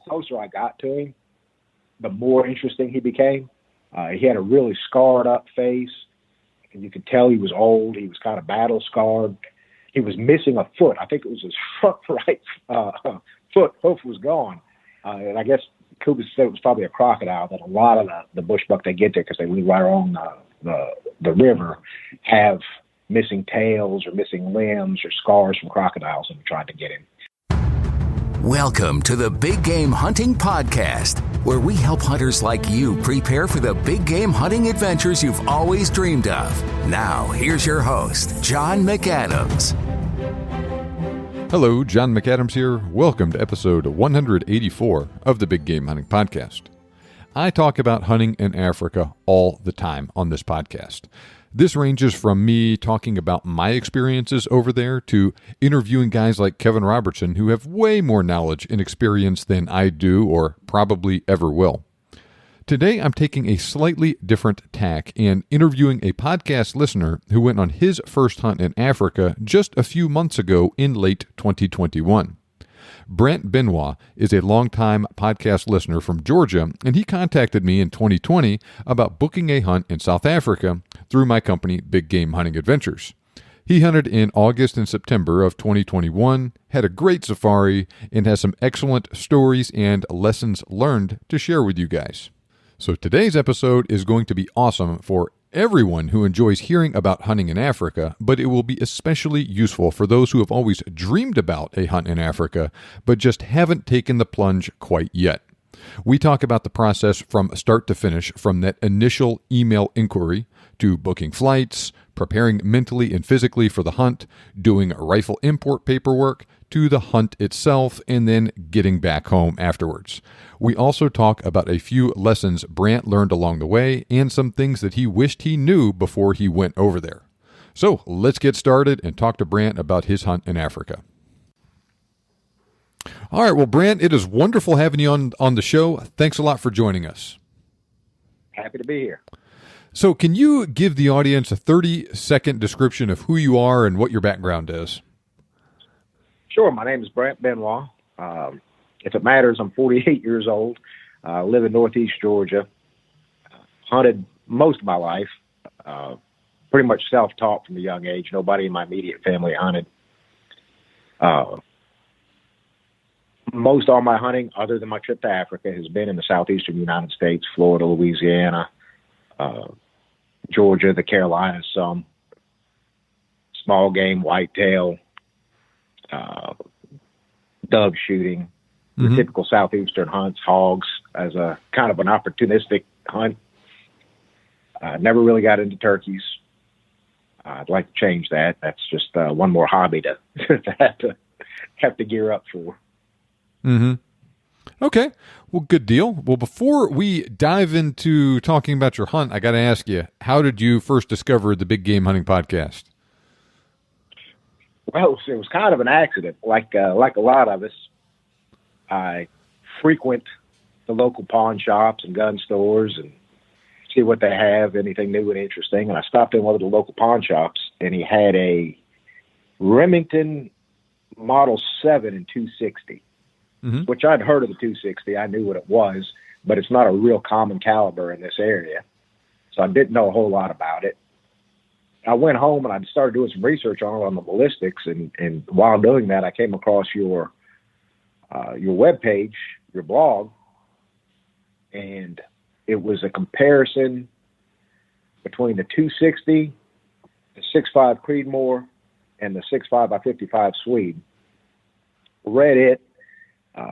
closer I got to him, the more interesting he became. He had a really scarred up face, and you could tell he was old. He was kind of battle scarred. He was missing a foot. I think it was his front right foot. Hoof was gone. And I guess Kuba said it was probably a crocodile, that a lot of the bush buck they get there, because they live right along the river, have missing tails or missing limbs or scars from crocodiles and tried to get him. Welcome to the Big Game Hunting Podcast, where we help hunters like you prepare for the big game hunting adventures you've always dreamed of. Now, here's your host, John McAdams. Hello, John McAdams here. Welcome to episode 184 of the Big Game Hunting Podcast. I talk about hunting in Africa all the time on this podcast. This ranges from me talking about my experiences over there to interviewing guys like Kevin Robertson, who have way more knowledge and experience than I do or probably ever will. Today, I'm taking a slightly different tack and interviewing a podcast listener who went on his first hunt in Africa just a few months ago in late 2021. Brant Benoit is a longtime podcast listener from Georgia, and he contacted me in 2020 about booking a hunt in South Africa through my company, Big Game Hunting Adventures. He hunted in August and September of 2021, had a great safari, and has some excellent stories and lessons learned to share with you guys. So today's episode is going to be awesome for everyone who enjoys hearing about hunting in Africa, but it will be especially useful for those who have always dreamed about a hunt in Africa, but just haven't taken the plunge quite yet. We talk about the process from start to finish, from that initial email inquiry to booking flights, preparing mentally and physically for the hunt, doing rifle import paperwork, to the hunt itself, and then getting back home afterwards. We also talk about a few lessons Brant learned along the way and some things that he wished he knew before he went over there. So let's get started and talk to Brant about his hunt in Africa. All right, well, Brant, it is wonderful having you on the show. Thanks a lot for joining us. Happy to be here. So can you give the audience a 30-second description of who you are and what your background is? Sure. My name is Brant Benoit. If it matters, I'm 48 years old. Live in Northeast Georgia. Hunted most of my life. Pretty much self-taught from a young age. Nobody in my immediate family hunted. Most all my hunting, other than my trip to Africa, has been in the southeastern United States, Florida, Louisiana, Georgia, the Carolinas, some small game, whitetail, dove shooting, the typical southeastern hunts, hogs as a kind of an opportunistic hunt. Never really got into turkeys. I'd like to change that. That's just one more hobby to have to gear up for. Mm-hmm. Okay. Well, good deal. Well, before we dive into talking about your hunt, I got to ask you, how did you first discover the Big Game Hunting Podcast? Well, it was kind of an accident. Like a lot of us, I frequent the local pawn shops and gun stores and see what they have, anything new and interesting. And I stopped in one of the local pawn shops, and he had a Remington Model 7 and 260, which I'd heard of the 260. I knew what it was, but it's not a real common caliber in this area. So I didn't know a whole lot about it. I went home and I started doing some research on the ballistics, and while doing that, I came across your webpage, your blog, and it was a comparison between the 260, the 6.5 Creedmoor, and the 6.5 by 55 Swede. Read it,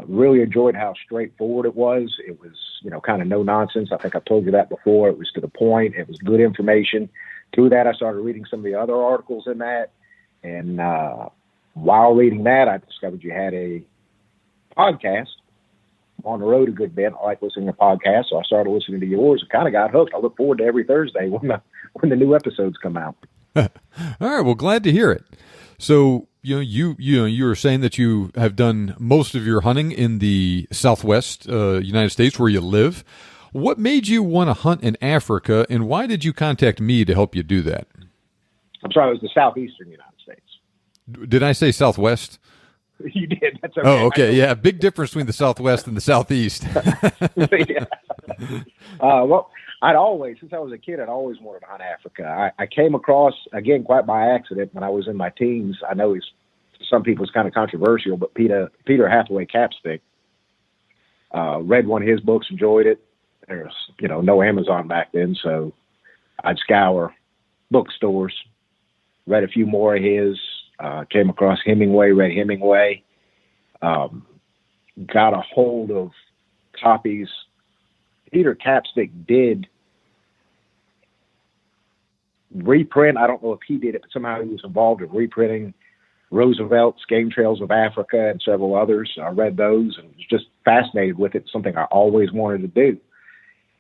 really enjoyed how straightforward it was. It was, kind of no nonsense. I think I told you that before. It was to the point. It was good information. Through that, I started reading some of the other articles in that. And while reading that, I discovered you had a podcast. I'm on the road a good bit. I like listening to podcasts, so I started listening to yours and kind of got hooked. I look forward to every Thursday when the new episodes come out. All right. Well, glad to hear it. So, you were saying that you have done most of your hunting in the Southwest United States where you live. What made you want to hunt in Africa, and why did you contact me to help you do that? I'm sorry, it was the Southeastern United States. Did I say Southwest? You did. That's okay. Oh, okay. Yeah, big difference between the Southwest and the Southeast. Yeah. Well, since I was a kid, I'd always wanted to hunt Africa. I came across, again, quite by accident when I was in my teens. I know some people it's kind of controversial, but Peter Hathaway Capstick, read one of his books, enjoyed it. There's, no Amazon back then, so I'd scour bookstores, read a few more of his, came across Hemingway, read Hemingway, got a hold of copies. Peter Capstick did reprint. I don't know if he did it, but somehow he was involved in reprinting Roosevelt's Game Trails of Africa and several others. I read those and was just fascinated with it, something I always wanted to do,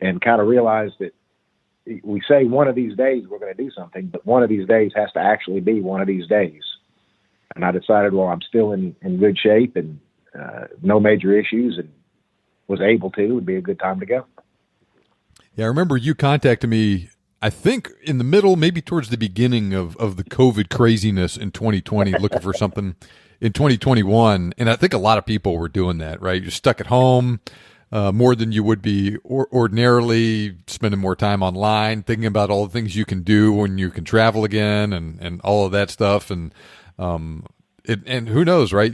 and kind of realized that we say one of these days we're going to do something, but one of these days has to actually be one of these days. And I decided, well, I'm still in good shape and no major issues, and was able to. It would be a good time to go. Yeah, I remember you contacted me, I think in the middle, maybe towards the beginning of the COVID craziness in 2020, looking for something in 2021. And I think a lot of people were doing that, right? You're stuck at home more than you would be ordinarily, spending more time online, thinking about all the things you can do when you can travel again and all of that stuff. And who knows, right?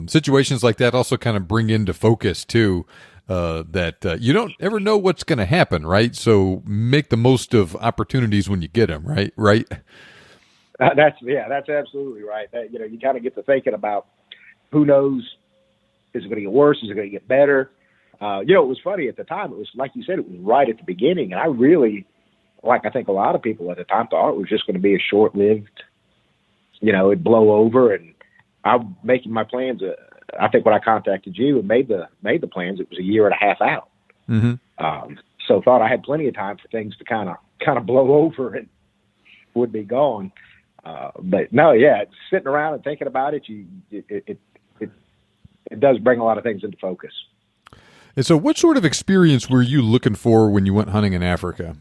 Situations like that also kind of bring into focus too, that you don't ever know what's going to happen, right? So make the most of opportunities when you get them, right? Right. That's absolutely right. You kind of get to thinking about who knows, is it going to get worse? Is it going to get better? It was funny at the time. It was, like you said, it was right at the beginning. And I really, like I think a lot of people at the time, thought it was just going to be a short-lived, it'd blow over. And I'm making my plans. I think when I contacted you and made the plans, it was a year and a half out. Mm-hmm. So thought I had plenty of time for things to kind of blow over and would be gone. But no, yeah, sitting around and thinking about it, it does bring a lot of things into focus. And so what sort of experience were you looking for when you went hunting in Africa?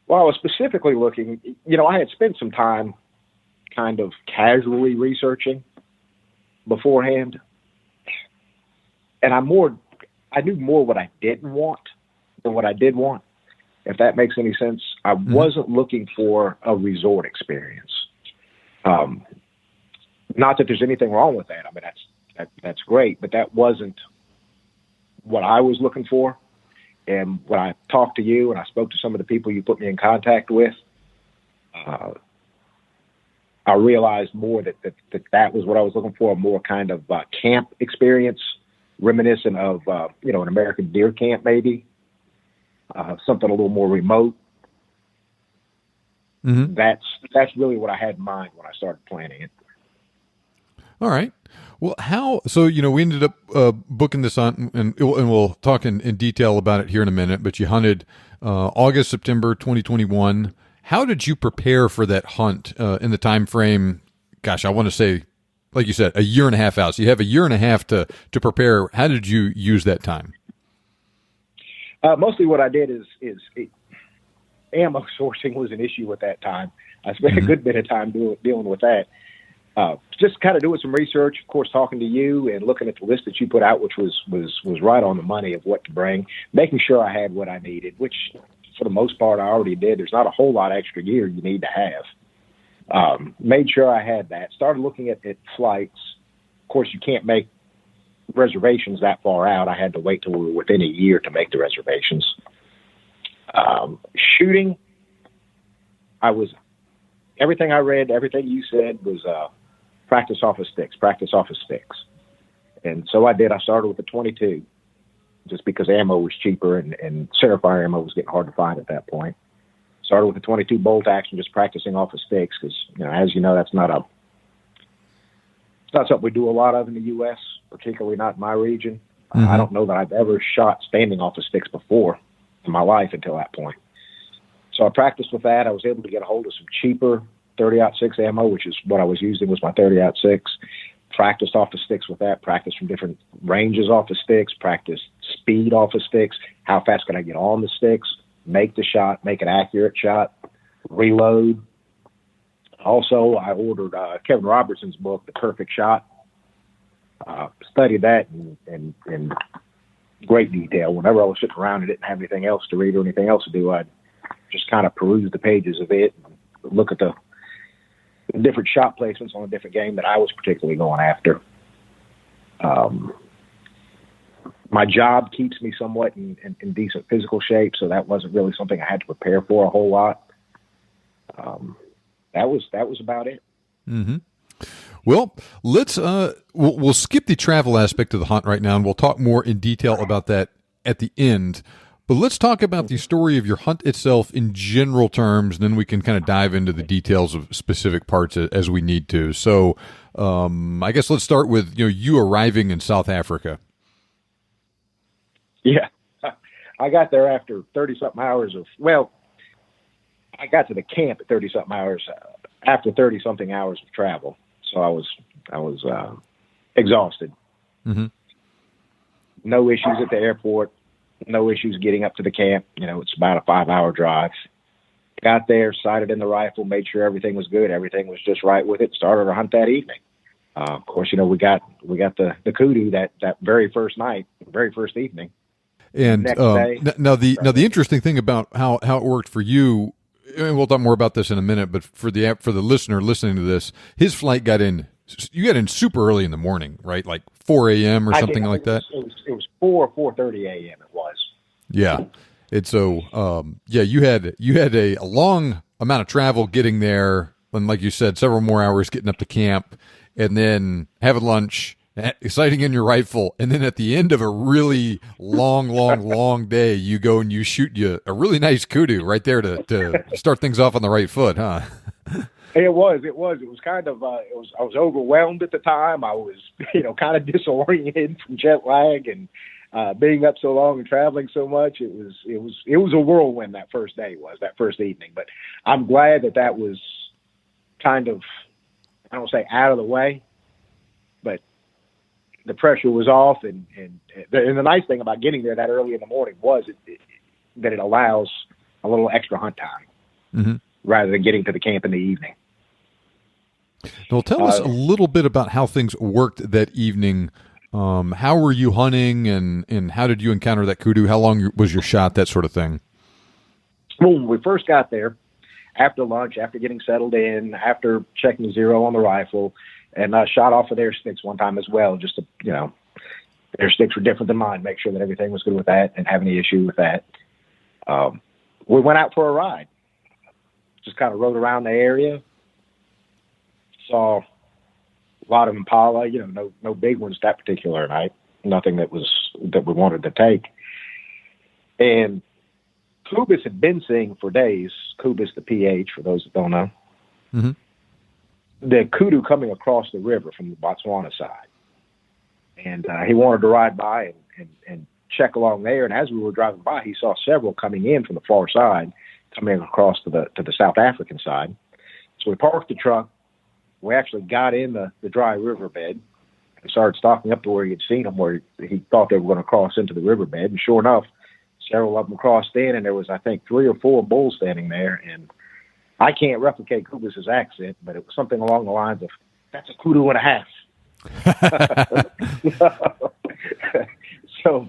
Well, I was specifically looking, I had spent some time kind of casually researching beforehand. And I knew more what I didn't want than what I did want, if that makes any sense. I wasn't looking for a resort experience. Not that there's anything wrong with that. I mean, that's great, but that wasn't what I was looking for. And when I talked to you and I spoke to some of the people you put me in contact with, I realized more that was what I was looking for, a more kind of camp experience, reminiscent of, an American deer camp, maybe, something a little more remote. Mm-hmm. That's really what I had in mind when I started planning it. All right. Well, we ended up booking this on, and we'll talk in detail about it here in a minute, but you hunted August, September 2021. How did you prepare for that hunt in the time frame? Gosh, I want to say, like you said, a year and a half out. So you have a year and a half to prepare. How did you use that time? Mostly what I did is ammo sourcing was an issue at that time. I spent a good bit of time dealing with that. Just kind of doing some research, of course, talking to you and looking at the list that you put out, which was right on the money of what to bring, making sure I had what I needed, which for the most part I already did. There's not a whole lot extra gear you need to have. Made sure I had that. Started looking at flights. Of course, you can't make reservations that far out. I had to wait till we were within a year to make the reservations. Shooting, everything I read, everything you said was practice off of sticks. And so I did. I started with the 22 just because ammo was cheaper and centerfire ammo was getting hard to find at that point. Started with the 22 bolt action, just practicing off of sticks because, as you know, that's not something we do a lot of in the U.S., particularly not in my region. Mm-hmm. I don't know that I've ever shot standing off of sticks before in my life until that point. So I practiced with that. I was able to get a hold of some cheaper 30-06 ammo, which is what I was using was my 30-06. Practiced off the sticks with that, practiced from different ranges off the sticks, practiced speed off the sticks, how fast can I get on the sticks, make the shot, make an accurate shot, reload. Also, I ordered Kevin Robertson's book, The Perfect Shot. Studied that in great detail. Whenever I was sitting around and didn't have anything else to read or anything else to do, I'd just kind of peruse the pages of it, and look at the different shot placements on a different game that I was particularly going after. My job keeps me somewhat in decent physical shape, so that wasn't really something I had to prepare for a whole lot. That was about it. Mm-hmm. Well, let's we'll skip the travel aspect of the hunt right now, and we'll talk more in detail about that at the end. But let's talk about the story of your hunt itself in general terms, and then we can kind of dive into the details of specific parts as we need to. So, I guess let's start with you arriving in South Africa. Yeah, I got there after 30-something hours of. Well, I got to the camp at 30-something hours after 30-something hours of travel. So I was exhausted. Mm-hmm. No issues at the airport. No issues getting up to the camp. It's about a 5-hour drive. Got there, sighted in the rifle, made sure everything was good. Everything was just right with it. Started our hunt that evening. Of course, we got the kudu that very first night, very first evening. And next day, now the interesting thing about how it worked for you, and we'll talk more about this in a minute, but for the listener listening to this, his flight you got in super early in the morning, right? Like 4 a.m. or something like that? It was 4:30 a.m. it was. Yeah. And so, you had a long amount of travel getting there, and like you said, several more hours getting up to camp, and then having lunch, sighting in your rifle, and then at the end of a really long day, you go and you shoot a really nice kudu right there to start things off on the right foot, huh? It was kind of, I was overwhelmed at the time. I was, kind of disoriented from jet lag and being up so long and traveling so much. It was a whirlwind that first evening, but I'm glad that was kind of, I don't say out of the way, but the pressure was off. And the nice thing about getting there that early in the morning was that it allows a little extra hunt time, mm-hmm. rather than getting to the camp in the evening. Well, tell us a little bit about how things worked that evening. How were you hunting, and how did you encounter that kudu? How long was your shot, that sort of thing? Well, when we first got there, after lunch, after getting settled in, after checking zero on the rifle, and shot off of their sticks one time as well, just to, their sticks were different than mine, make sure that everything was good with that and have any issue with that. We went out for a ride, just kind of rode around the area. Saw a lot of impala, no big ones that particular night. Nothing that we wanted to take. And Kubis had been seeing for days, Kubis the PH, for those that don't know, mm-hmm. the kudu coming across the river from the Botswana side. And he wanted to ride by and check along there. And as we were driving by, he saw several coming in from the far side, coming across to the South African side. So we parked the truck. We actually got in the dry riverbed and started stalking up to where he had seen them, where he thought they were going to cross into the riverbed. And sure enough, several of them crossed in, and there was, I think, 3 or 4 bulls standing there. And I can't replicate Kubis's accent, but it was something along the lines of, "That's a kudu and a half." So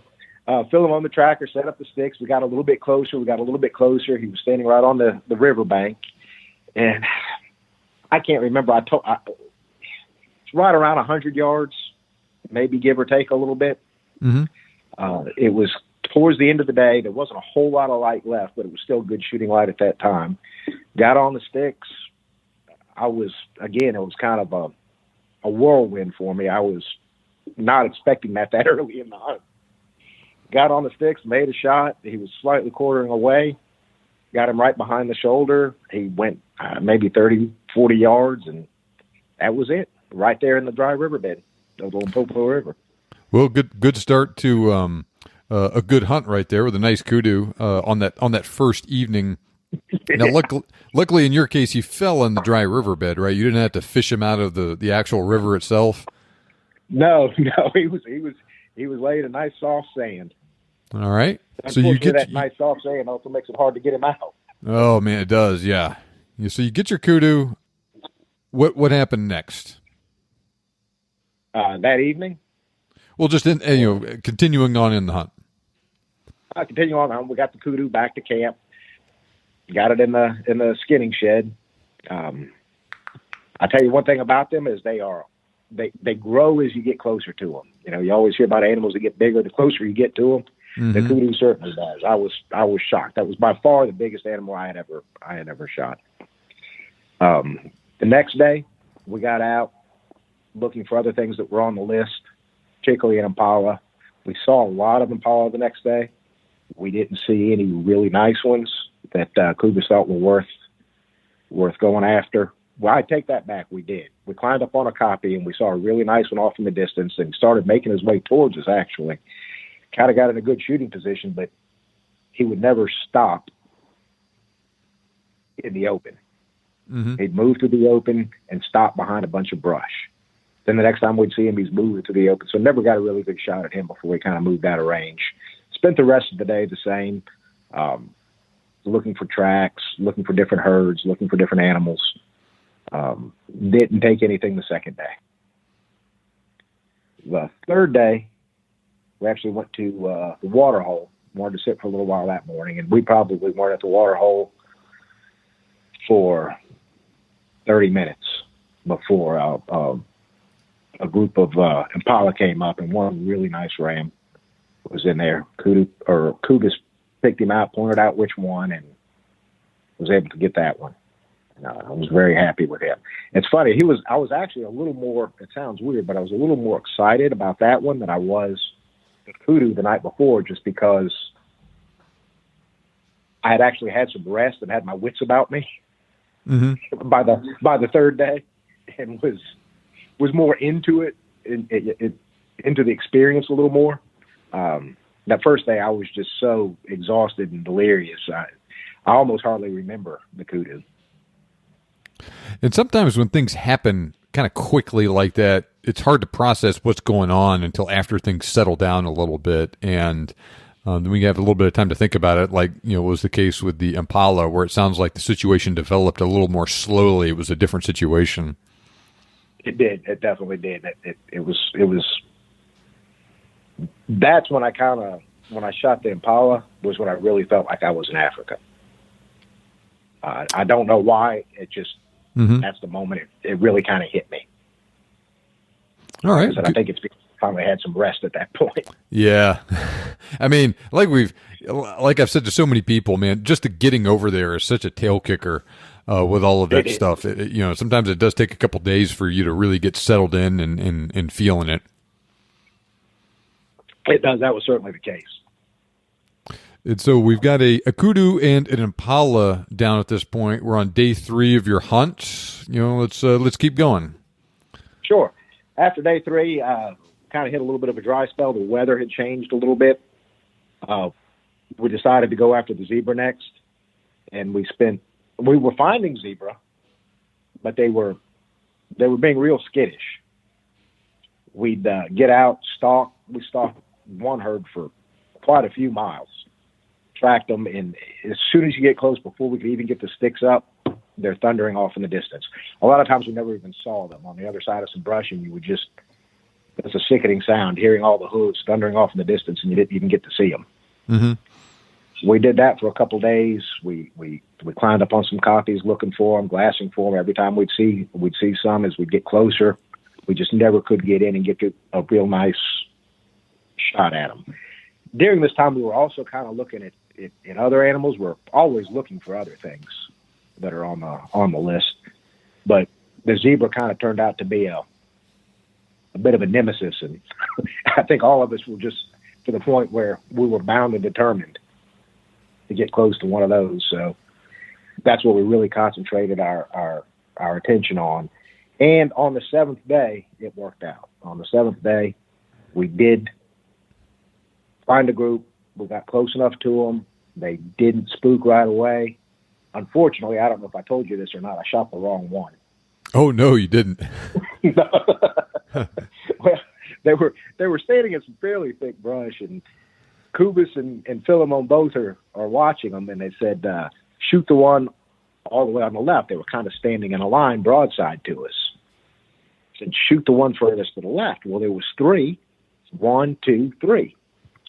fill him on the tracker, set up the sticks. We got a little bit closer. He was standing right on the riverbank. And I can't remember. It's right around 100 yards, maybe give or take a little bit. Mm-hmm. It was towards the end of the day. There wasn't a whole lot of light left, but it was still good shooting light at that time. Got on the sticks. It was kind of a whirlwind for me. I was not expecting that early in the hunt. Got on the sticks, made a shot. He was slightly quartering away. Got him right behind the shoulder. He went maybe 30, 40 yards, and that was it. Right there in the dry riverbed of the Limpopo River. Well, good start to a good hunt right there with a nice kudu on that first evening. Now, luckily in your case, he fell in the dry riverbed, right? You didn't have to fish him out of the actual river itself. No, he was laid in nice soft sand. All right. So you get that nice soft sand also makes it hard to get him out. Oh man, it does. Yeah. So you get your kudu, What happened next? That evening, Well, just continuing on in the hunt. continue on. We got the kudu back to camp. Got it in the skinning shed. I tell you one thing about them is they grow as you get closer to them. You always hear about animals that get bigger the closer you get to them. Mm-hmm. The kudu certainly does. I was shocked. That was by far the biggest animal I had ever shot. The next day, we got out looking for other things that were on the list, particularly an impala. We saw a lot of impala the next day. We didn't see any really nice ones that Cougars thought were worth going after. Well, I take that back. We did. We climbed up on a copy, and we saw a really nice one off in the distance and started making his way towards us, actually. Kind of got in a good shooting position, but he would never stop in the open. Mm-hmm. He'd move to the open and stop behind a bunch of brush. Then the next time we'd see him, he's moving to the open. So never got a really good shot at him before we kind of moved out of range. Spent the rest of the day the same, looking for tracks, looking for different herds, looking for different animals. Didn't take anything the second day. The third day, we actually went to the water hole. Wanted to sit for a little while that morning, and we probably weren't at the water hole for 30 minutes before a group of impala came up, and one really nice ram was in there. Kugus picked him out, pointed out which one, and was able to get that one. I was very happy with him. It's funny. I was actually a little more, it sounds weird, but I was a little more excited about that one than I was the kudu the night before, just because I had actually had some rest and had my wits about me by the third day, and was more into it, into the experience a little more. That first day I was just so exhausted and delirious. I almost hardly remember the kudu. And sometimes when things happen kind of quickly like that, it's hard to process what's going on until after things settle down a little bit. And then we have a little bit of time to think about it, like, was the case with the impala, where it sounds like the situation developed a little more slowly. It was a different situation. It did. It definitely did. It was, that's when when I shot the impala was when I really felt like I was in Africa. I don't know why. It just, that's the moment it really kind of hit me. All right. I think it's because I finally had some rest at that point. Yeah. I mean, like I've said to so many people, man, just the getting over there is such a tail kicker with all of that stuff. Sometimes it does take a couple days for you to really get settled in and feeling it. It does. That was certainly the case. And so we've got a kudu and an impala down at this point. We're on day 3 of your hunt. Let's keep going. Sure. After day 3, kind of hit a little bit of a dry spell. The weather had changed a little bit. We decided to go after the zebra next, and we were finding zebra, but they were being real skittish. We'd get out, stalk. We stalked one herd for quite a few miles. Tracked them, and as soon as you get close, before we could even get the sticks up, they're thundering off in the distance. A lot of times we never even saw them on the other side of some brush, and it's a sickening sound, hearing all the hooves thundering off in the distance, and you didn't even get to see them. Mm-hmm. We did that for a couple of days. We climbed up on some copies looking for them, glassing for them. Every time we'd see some as we'd get closer. We just never could get in and get a real nice shot at them. During this time, we were also kind of looking at other animals. We're always looking for other things that are on the list, but the zebra kind of turned out to be a bit of a nemesis, and I think all of us were just to the point where we were bound and determined to get close to one of those. So that's what we really concentrated our attention on. And on the 7th day, it worked out. On the 7th day, we did find a group. We got close enough to them. They didn't spook right away. Unfortunately, I don't know if I told you this or not, I shot the wrong one. Oh, no, you didn't. Well, they were standing in some fairly thick brush, and Kubis and Philemon both are watching them, and they said, shoot the one all the way on the left. They were kind of standing in a line broadside to us. I said, shoot the one furthest to the left. Well, there was 3. 1, 2, 3.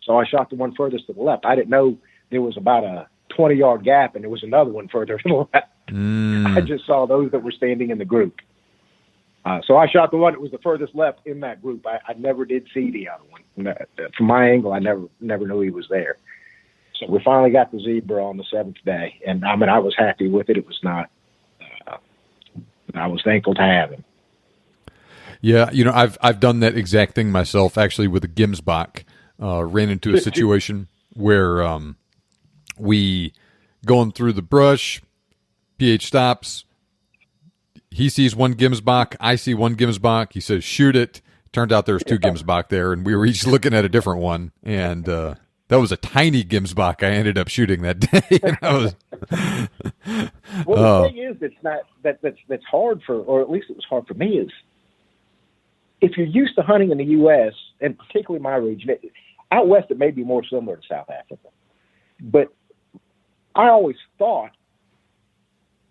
So I shot the one furthest to the left. I didn't know there was about a 20-yard gap, and there was another one further to the left. I just saw those that were standing in the group. So I shot the one that was the furthest left in that group. I never did see the other one. From my angle, I never knew he was there. So we finally got the zebra on the 7th day, and I mean, I was happy with it. It was not. I was thankful to have him. Yeah, you know, I've done that exact thing myself. Actually, with a Gemsbach, ran into a situation where we going through the brush. PH stops. He sees one Gemsbach. I see one Gemsbach. He says, "Shoot it." Turned out there was 2 Gemsbach there, and we were each looking at a different one. And that was a tiny Gemsbach I ended up shooting that day. And I was well, the thing is, it's not that's hard for, or at least it was hard for me, is if you're used to hunting in the U.S., and particularly my region, out west it may be more similar to South Africa, but I always thought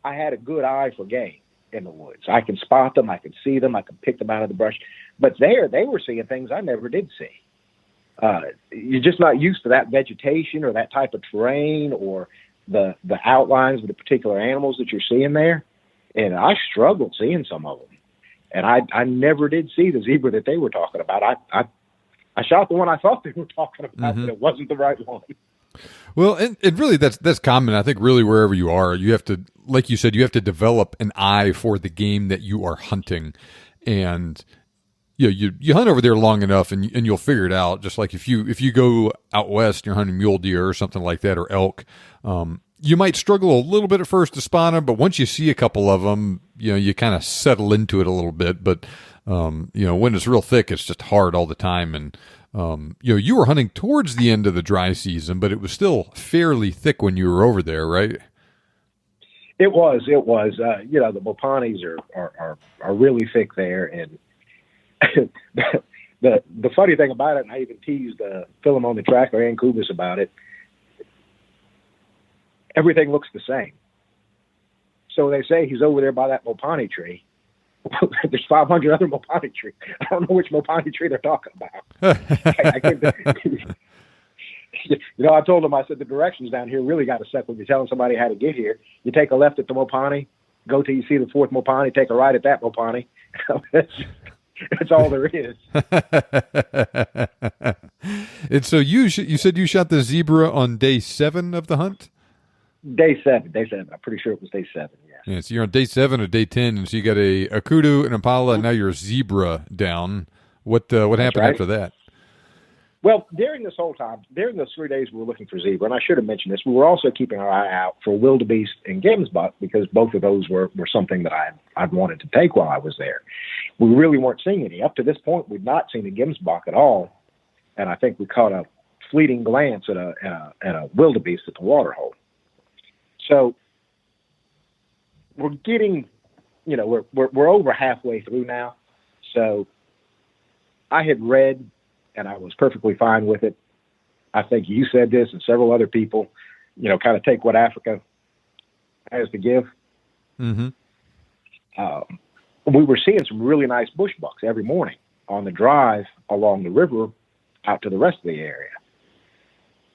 I had a good eye for game in the woods. I can spot them, I can see them, I can pick them out of the brush. But there, they were seeing things I never did see. You're just not used to that vegetation or that type of terrain or the outlines of the particular animals that you're seeing there. And I struggled seeing some of them. And I never did see the zebra that they were talking about. I shot the one I thought they were talking about, but it wasn't the right one. Well, and really that's common. I think really wherever you are, you have to, like you said, you have to develop an eye for the game that you are hunting. And you hunt over there long enough and you'll figure it out. Just like if you go out west, you're hunting mule deer or something like that, or elk, you might struggle a little bit at first to spot them, but once you see a couple of them, you kind of settle into it a little bit. But when it's real thick, it's just hard all the time. And you were hunting towards the end of the dry season, but it was still fairly thick when you were over there, right? It was. The Mopanis are really thick there, and the funny thing about it, and I even teased Phil on the Tracker and Kubis about it. Everything looks the same. So they say he's over there by that Mopani tree. There's 500 other Mopani trees. I don't know which Mopani tree they're talking about. I told them, I said, the directions down here really got to suck when you're telling somebody how to get here. You take a left at the Mopani, go till you see the 4th Mopani, take a right at that Mopani. That's all there is. And so you said you shot the zebra on day 7 of the hunt? Day 7. I'm pretty sure it was day 7, yes. Yeah, so you're on day 7 or day 10, and so you got a kudu, an impala, and now you're a zebra down. What happened after that? Well, during this whole time, during those 3 days we were looking for zebra, and I should have mentioned this, we were also keeping our eye out for wildebeest and gemsbok, because both of those were something that I'd wanted to take while I was there. We really weren't seeing any. Up to this point, we'd not seen a gemsbok at all, and I think we caught a fleeting glance at a wildebeest at the water hole. So we're getting, we're over halfway through now. So I had read, and I was perfectly fine with it. I think you said this and several other people, kind of take what Africa has to give. Mm-hmm. We were seeing some really nice bush bucks every morning on the drive along the river out to the rest of the area.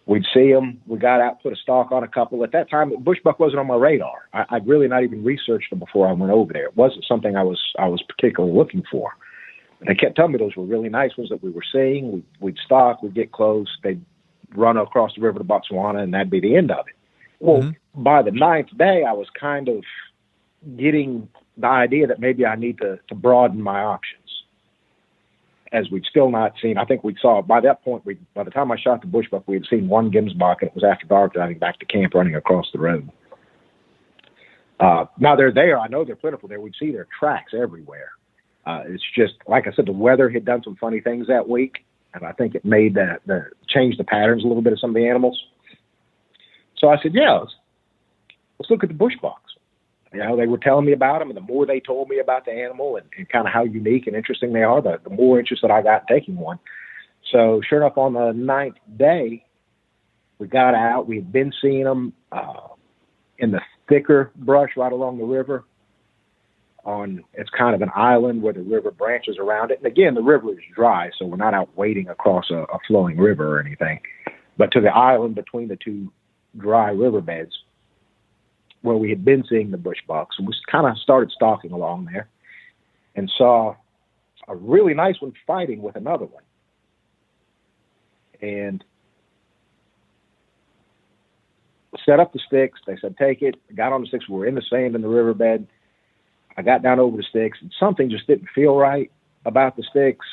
We'd see them. We got out, put a stalk on a couple. At that time, bush buck wasn't on my radar. I'd really not even researched them before I went over there. It wasn't something I was particularly looking for. And they kept telling me those were really nice ones that we were seeing. We'd stalk, we'd get close, they'd run across the river to Botswana, and that'd be the end of it. Well, by the 9th day, I was kind of getting the idea that maybe I need to broaden my options, as we'd still not seen. I think we saw, by that point, by the time I shot the bush buck, we had seen one gemsbok, and it was after dark, driving back to camp, running across the road. Now they're there. I know they're plentiful there. We'd see their tracks everywhere. It's just, like I said, the weather had done some funny things that week, and I think it made changed the patterns a little bit of some of the animals. So I said, yeah, let's look at the bush bucks. They were telling me about them, and the more they told me about the animal and kind of how unique and interesting they are, the more interested I got in taking one. So sure enough, on the 9th day, we got out. We had been seeing them in the thicker brush right along the river. It's kind of an island where the river branches around it. And again, the river is dry, so we're not out wading across a flowing river or anything. But to the island between the two dry riverbeds where we had been seeing the bush bucks, and we kind of started stalking along there and saw a really nice one fighting with another one. And set up the sticks. They said, take it. I got on the sticks. We were in the sand in the riverbed. I got down over the sticks, and something just didn't feel right about the sticks.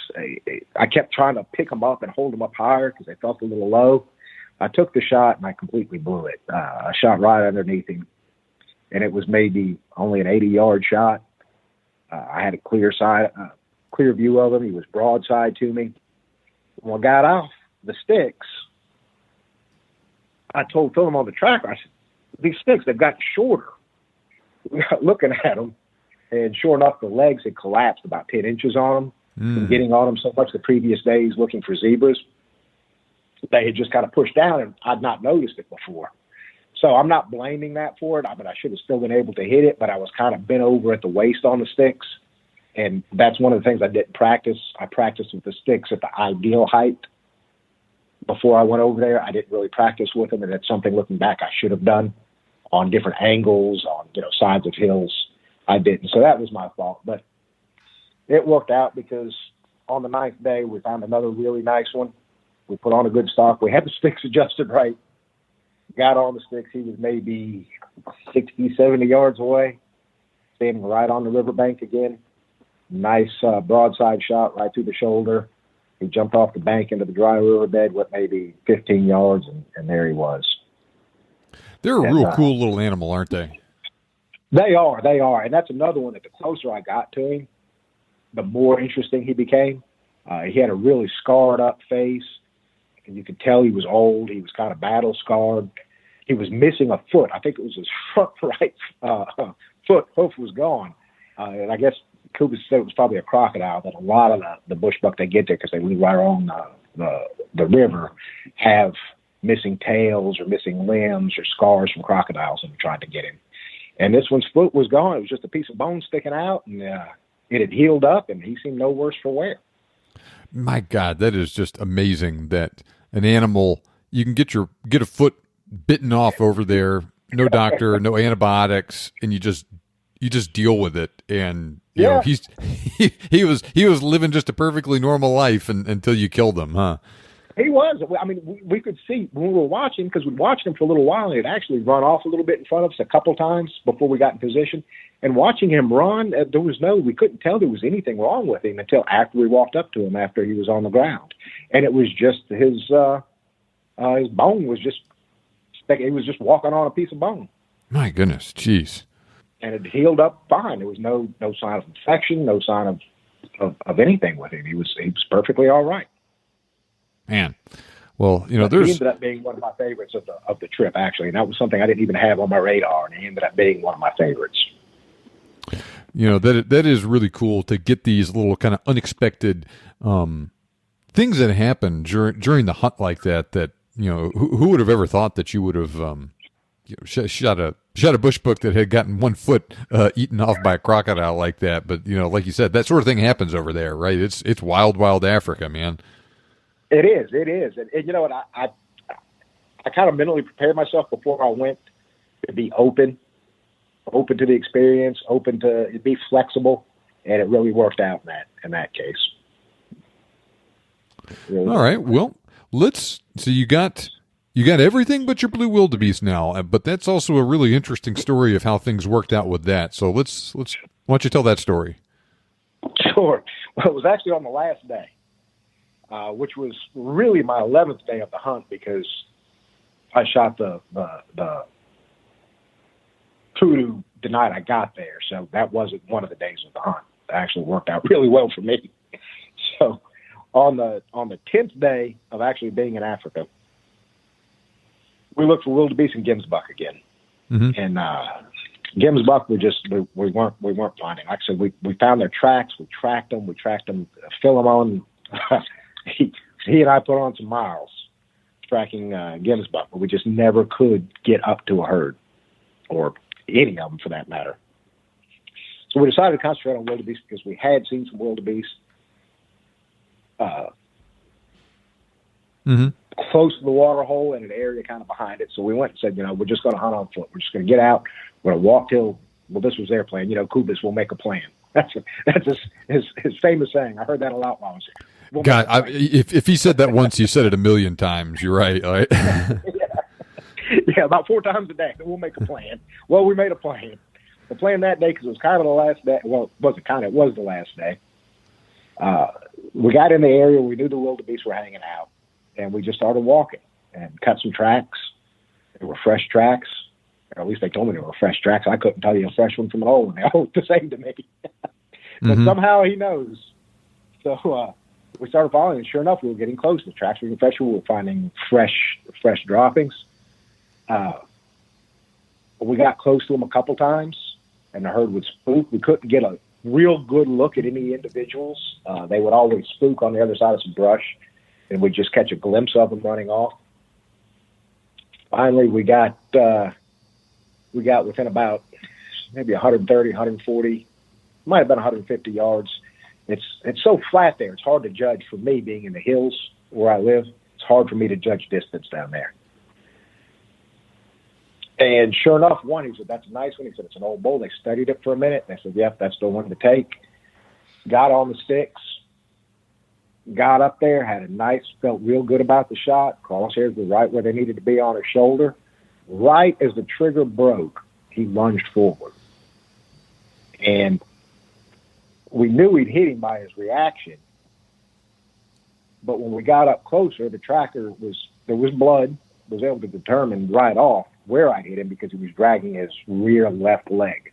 I kept trying to pick them up and hold them up higher because they felt a little low. I took the shot, and I completely blew it. I shot right underneath him, and it was maybe only an 80-yard shot. I had a clear view of him. He was broadside to me. When I got off the sticks, I told Phil on the tracker, I said, these sticks, they've gotten shorter. We got looking at them, and sure enough, the legs had collapsed about 10 inches on them from getting on them so much the previous days looking for zebras. They had just kind of pushed down, and I'd not noticed it before. So I'm not blaming that for it. I mean, I should have still been able to hit it, but I was kind of bent over at the waist on the sticks, and that's one of the things I didn't practice. I practiced with the sticks at the ideal height. Before I went over there, I didn't really practice with them, and that's something looking back I should have done on different angles, on sides of hills. I didn't, so that was my fault. But it worked out because on the 9th day, we found another really nice one. We put on a good stock. We had the sticks adjusted right. Got on the sticks. He was maybe 60, 70 yards away, standing right on the riverbank again. Nice broadside shot right through the shoulder. He jumped off the bank into the dry riverbed with maybe 15 yards, and there he was. They're a real cool little animal, aren't they? They are. And that's another one that the closer I got to him, the more interesting he became. He had a really scarred up face, and you could tell he was old. He was kind of battle scarred. He was missing a foot. I think it was his front right foot. Hoof was gone. And I guess Kuba said it was probably a crocodile, but a lot of the bush buck, they get there because they live right along the river, have missing tails or missing limbs or scars from crocodiles and tried to get him. And this one's foot was gone. It was just a piece of bone sticking out, and it had healed up, and he seemed no worse for wear. My God, that is just amazing that an animal, you can get a foot bitten off over there, no doctor, no antibiotics, and you just deal with it. And you know, he was living just a perfectly normal life until you killed him, huh? He was. I mean, we could see when we were watching, because we watched him for a little while, and he'd actually run off a little bit in front of us a couple times before we got in position. And watching him run, we couldn't tell there was anything wrong with him until after we walked up to him after he was on the ground. And it was just his bone was just, he was just walking on a piece of bone. My goodness, jeez. And it healed up fine. There was no sign of infection, no sign of anything with him. He was perfectly all right. Man, well, he ended up being one of my favorites of the trip, actually, and that was something I didn't even have on my radar, and he ended up being one of my favorites. You know, that is really cool to get these little kind of unexpected things that happen during the hunt like that. That who would have ever thought that you would have shot a bush buck that had gotten one foot eaten off by a crocodile like that? But like you said, that sort of thing happens over there, right? It's wild Africa, man. It is. And you know what? I kind of mentally prepared myself before I went to be open to the experience, open to be flexible, and it really worked out in that case. Really. All right. Well, so you got everything but your blue wildebeest now, but that's also a really interesting story of how things worked out with that. So why don't you tell that story? Sure. Well, it was actually on the last day. Which was really my 11th day of the hunt, because I shot the kudu the night I got there. So that wasn't one of the days of the hunt. It actually worked out really well for me. So on the 10th day of actually being in Africa, we looked for wildebeest and gemsbuck again. Mm-hmm. And gemsbuck, we weren't finding. Like I said, we found their tracks. We tracked them. Philemon. He and I put on some miles tracking gemsbuck, but we just never could get up to a herd or any of them for that matter. So we decided to concentrate on wildebeest because we had seen some wildebeest close to the water hole and an area kind of behind it. So we went and said, we're just going to hunt on foot. We're just going to get out. We're going to walk till, this was their plan. Kubis will make a plan. That's his famous saying. I heard that a lot while I was here. God, if he said that once, you said it a million times. You're right. Right? Yeah, about 4 times a day. We'll make a plan. Well, we made a plan. The plan that day, because it was kind of the last day. Well, it wasn't kind of. It was the last day. We got in the area. We knew the wildebeest were hanging out, and we just started walking and cut some tracks. They were fresh tracks. Or at least they told me they were fresh tracks. I couldn't tell you a fresh one from an old one. They all looked the same to me. But somehow he knows. So we started following, and sure enough, we were getting close. The tracks were getting fresher. We were finding fresh droppings. We got close to them a couple times, and the herd would spook. We couldn't get a real good look at any individuals. They would always spook on the other side of some brush, and we'd just catch a glimpse of them running off. Finally, we got within about maybe 130, 140, might have been 150 yards. It's so flat there. It's hard to judge. For me, being in the hills where I live, it's hard for me to judge distance down there. And sure enough, he said, that's a nice one. He said, it's an old bull. They studied it for a minute. And they said, yep, that's the one to take. Got on the sticks, got up there, felt real good about the shot. Crosshairs were right where they needed to be on his shoulder. Right as the trigger broke, he lunged forward. And we knew we'd hit him by his reaction. But when we got up closer, the tracker there was blood, was able to determine right off where I hit him because he was dragging his rear left leg.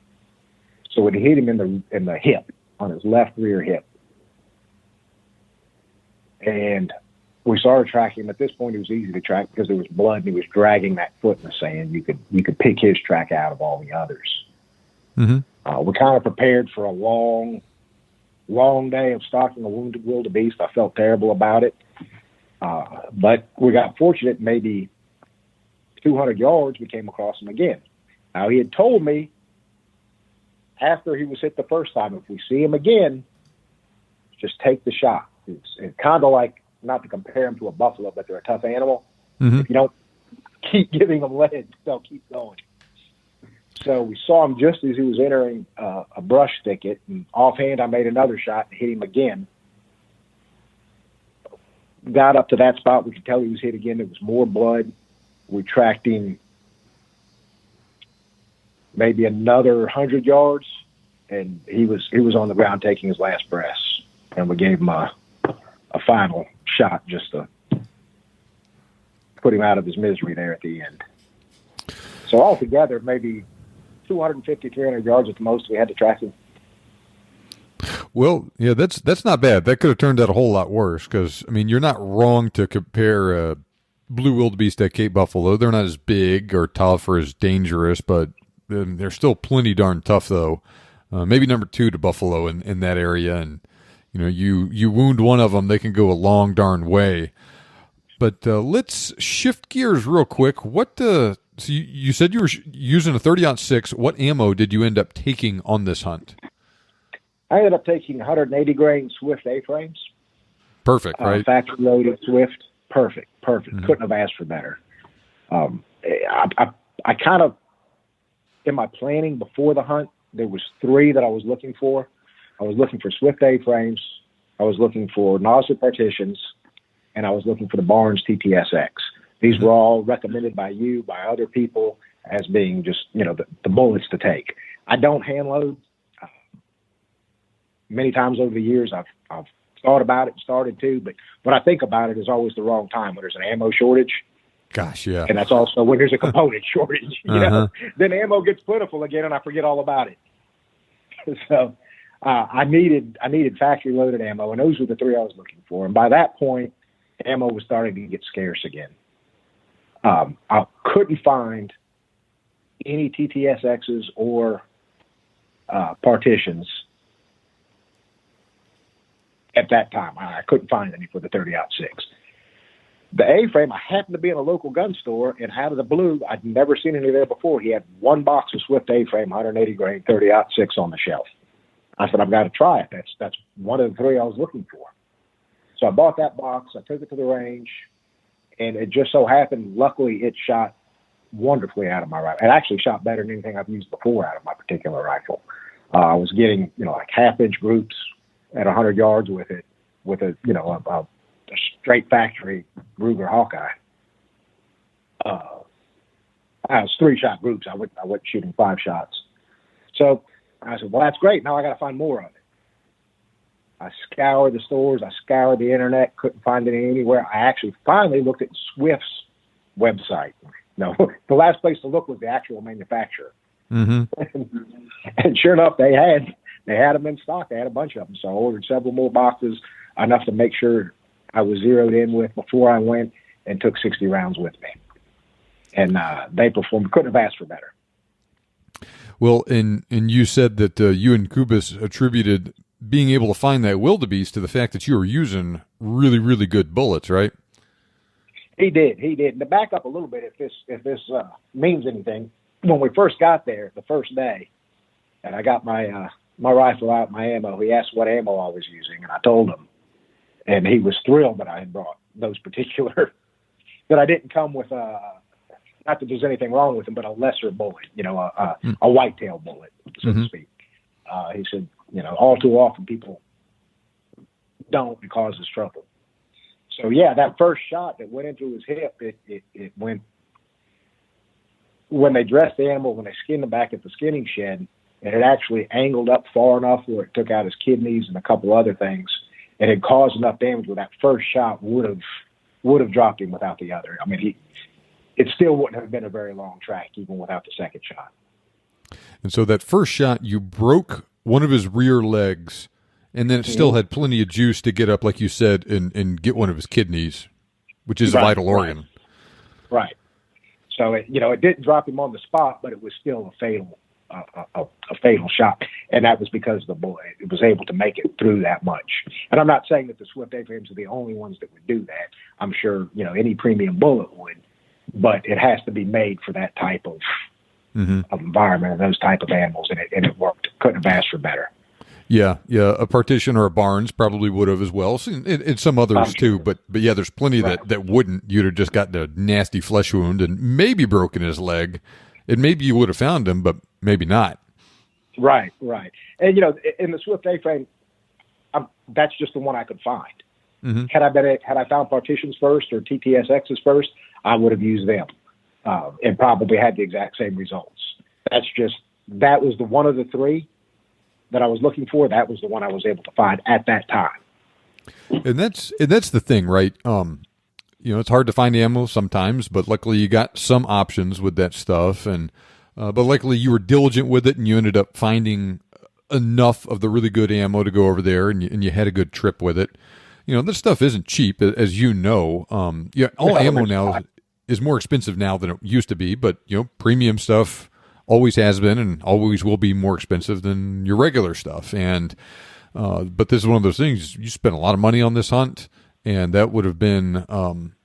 So it hit him in the hip, on his left rear hip. And we started tracking him. At this point, it was easy to track because there was blood and he was dragging that foot in the sand. You could pick his track out of all the others. We kind of prepared for a long day of stalking a wounded wildebeest. I felt terrible about it. But we got fortunate. Maybe 200 yards, we came across him again. Now, he had told me after he was hit the first time, if we see him again, just take the shot. It's kind of like, not to compare him to a buffalo, but they're a tough animal. If you don't keep giving them lead, they'll keep going. So we saw him just as he was entering a brush thicket, and offhand I made another shot and hit him again. Got up to that spot, we could tell he was hit again. There was more blood. We tracked him maybe another 100 yards, and he was on the ground taking his last breaths, and we gave him a final shot just to put him out of his misery there at the end. So altogether, maybe 250, 300 yards at the most we had to track him. Well, yeah, that's not bad. That could have turned out a whole lot worse because, you're not wrong to compare blue wildebeest at Cape Buffalo. They're not as big or tough or as dangerous, but they're still plenty darn tough, though. Maybe number 2 to buffalo in that area. And, you wound one of them, they can go a long darn way. But let's shift gears real quick. So you said you were using a 30-06. What ammo did you end up taking on this hunt? I ended up taking 180 grain Swift A-frames. Perfect, right? Factory loaded Swift. Perfect. Couldn't have asked for better. I kind of, in my planning before the hunt, there was 3 that I was looking for. I was looking for Swift A-frames. I was looking for nozzle partitions, and I was looking for the Barnes TTSX. These were all recommended by you, by other people, as being just, the bullets to take. I don't hand load. Many times over the years, I've thought about it and started to, but when I think about it, is always the wrong time when there's an ammo shortage. Gosh, yeah. And that's also when there's a component shortage. Then ammo gets plentiful again, and I forget all about it. So I needed factory loaded ammo, and those were the 3 I was looking for. And by that point, ammo was starting to get scarce again. I couldn't find any TTSXs or partitions at that time. I couldn't find any for the 30-06. The A-frame, I happened to be in a local gun store, and out of the blue, I'd never seen any there before. He had one box of Swift A-frame, 180 grain, 30-06 on the shelf. I said, I've got to try it. That's one of the three I was looking for. So I bought that box. I took it to the range, and it just so happened, luckily, it shot wonderfully out of my rifle. It actually shot better than anything I've used before out of my particular rifle. I was getting, like half-inch groups at 100 yards with it, with a straight factory Ruger Hawkeye. I was 3-shot groups. I wasn't shooting 5 shots. So I said, well, that's great. Now I got to find more of it. I scoured the stores. I scoured the internet. Couldn't find it anywhere. I actually finally looked at Swift's website. No, the last place to look was the actual manufacturer. Mm-hmm. And sure enough, they had them in stock. They had a bunch of them. So I ordered several more boxes, enough to make sure I was zeroed in with before I went, and took 60 rounds with me. And they performed. Couldn't have asked for better. Well, and you said that you and Kubis attributed being able to find that wildebeest to the fact that you were using really, really good bullets, right? He did. And to back up a little bit, if this means anything, when we first got there the first day, and I got my rifle out, my ammo, he asked what ammo I was using, and I told him, and he was thrilled that I had brought those particular, that I didn't come with not that there's anything wrong with them, but a lesser bullet, a whitetail bullet, so to speak. He said, all too often people don't, it causes trouble. So yeah, that first shot that went into his hip, it went, when they dressed the animal, when they skinned him back at the skinning shed, and it actually angled up far enough where it took out his kidneys and a couple other things, and it caused enough damage where that first shot would have dropped him without the other. I mean, it still wouldn't have been a very long track even without the second shot. And so that first shot, you broke one of his rear legs, and then it still had plenty of juice to get up, like you said, and get one of his kidneys, which is a vital organ. Right. So it didn't drop him on the spot, but it was still a fatal shot, and that was because the bullet. It was able to make it through that much. And I'm not saying that the Swift A-frames are the only ones that would do that. I'm sure any premium bullet would, but it has to be made for that type of environment and those type of animals, and it worked. Couldn't have asked for better. Yeah. A partition or a Barnes probably would have as well, and some others too. But yeah, there's plenty that wouldn't. You'd have just gotten a nasty flesh wound and maybe broken his leg, and maybe you would have found him, but maybe not. Right. And in the Swift A-frame, that's just the one I could find. Mm-hmm. Had I found partitions first or TTSXs first, I would have used them, and probably had the exact same results. That was the one of the three that I was looking for. That was the one I was able to find at that time. And that's the thing, right? It's hard to find ammo sometimes, but luckily you got some options with that stuff, and but luckily you were diligent with it, and you ended up finding enough of the really good ammo to go over there, and you had a good trip with it. This stuff isn't cheap, as you know. All ammo now is more expensive now than it used to be, but premium stuff always has been and always will be more expensive than your regular stuff. And but this is one of those things, you spent a lot of money on this hunt, and that would have been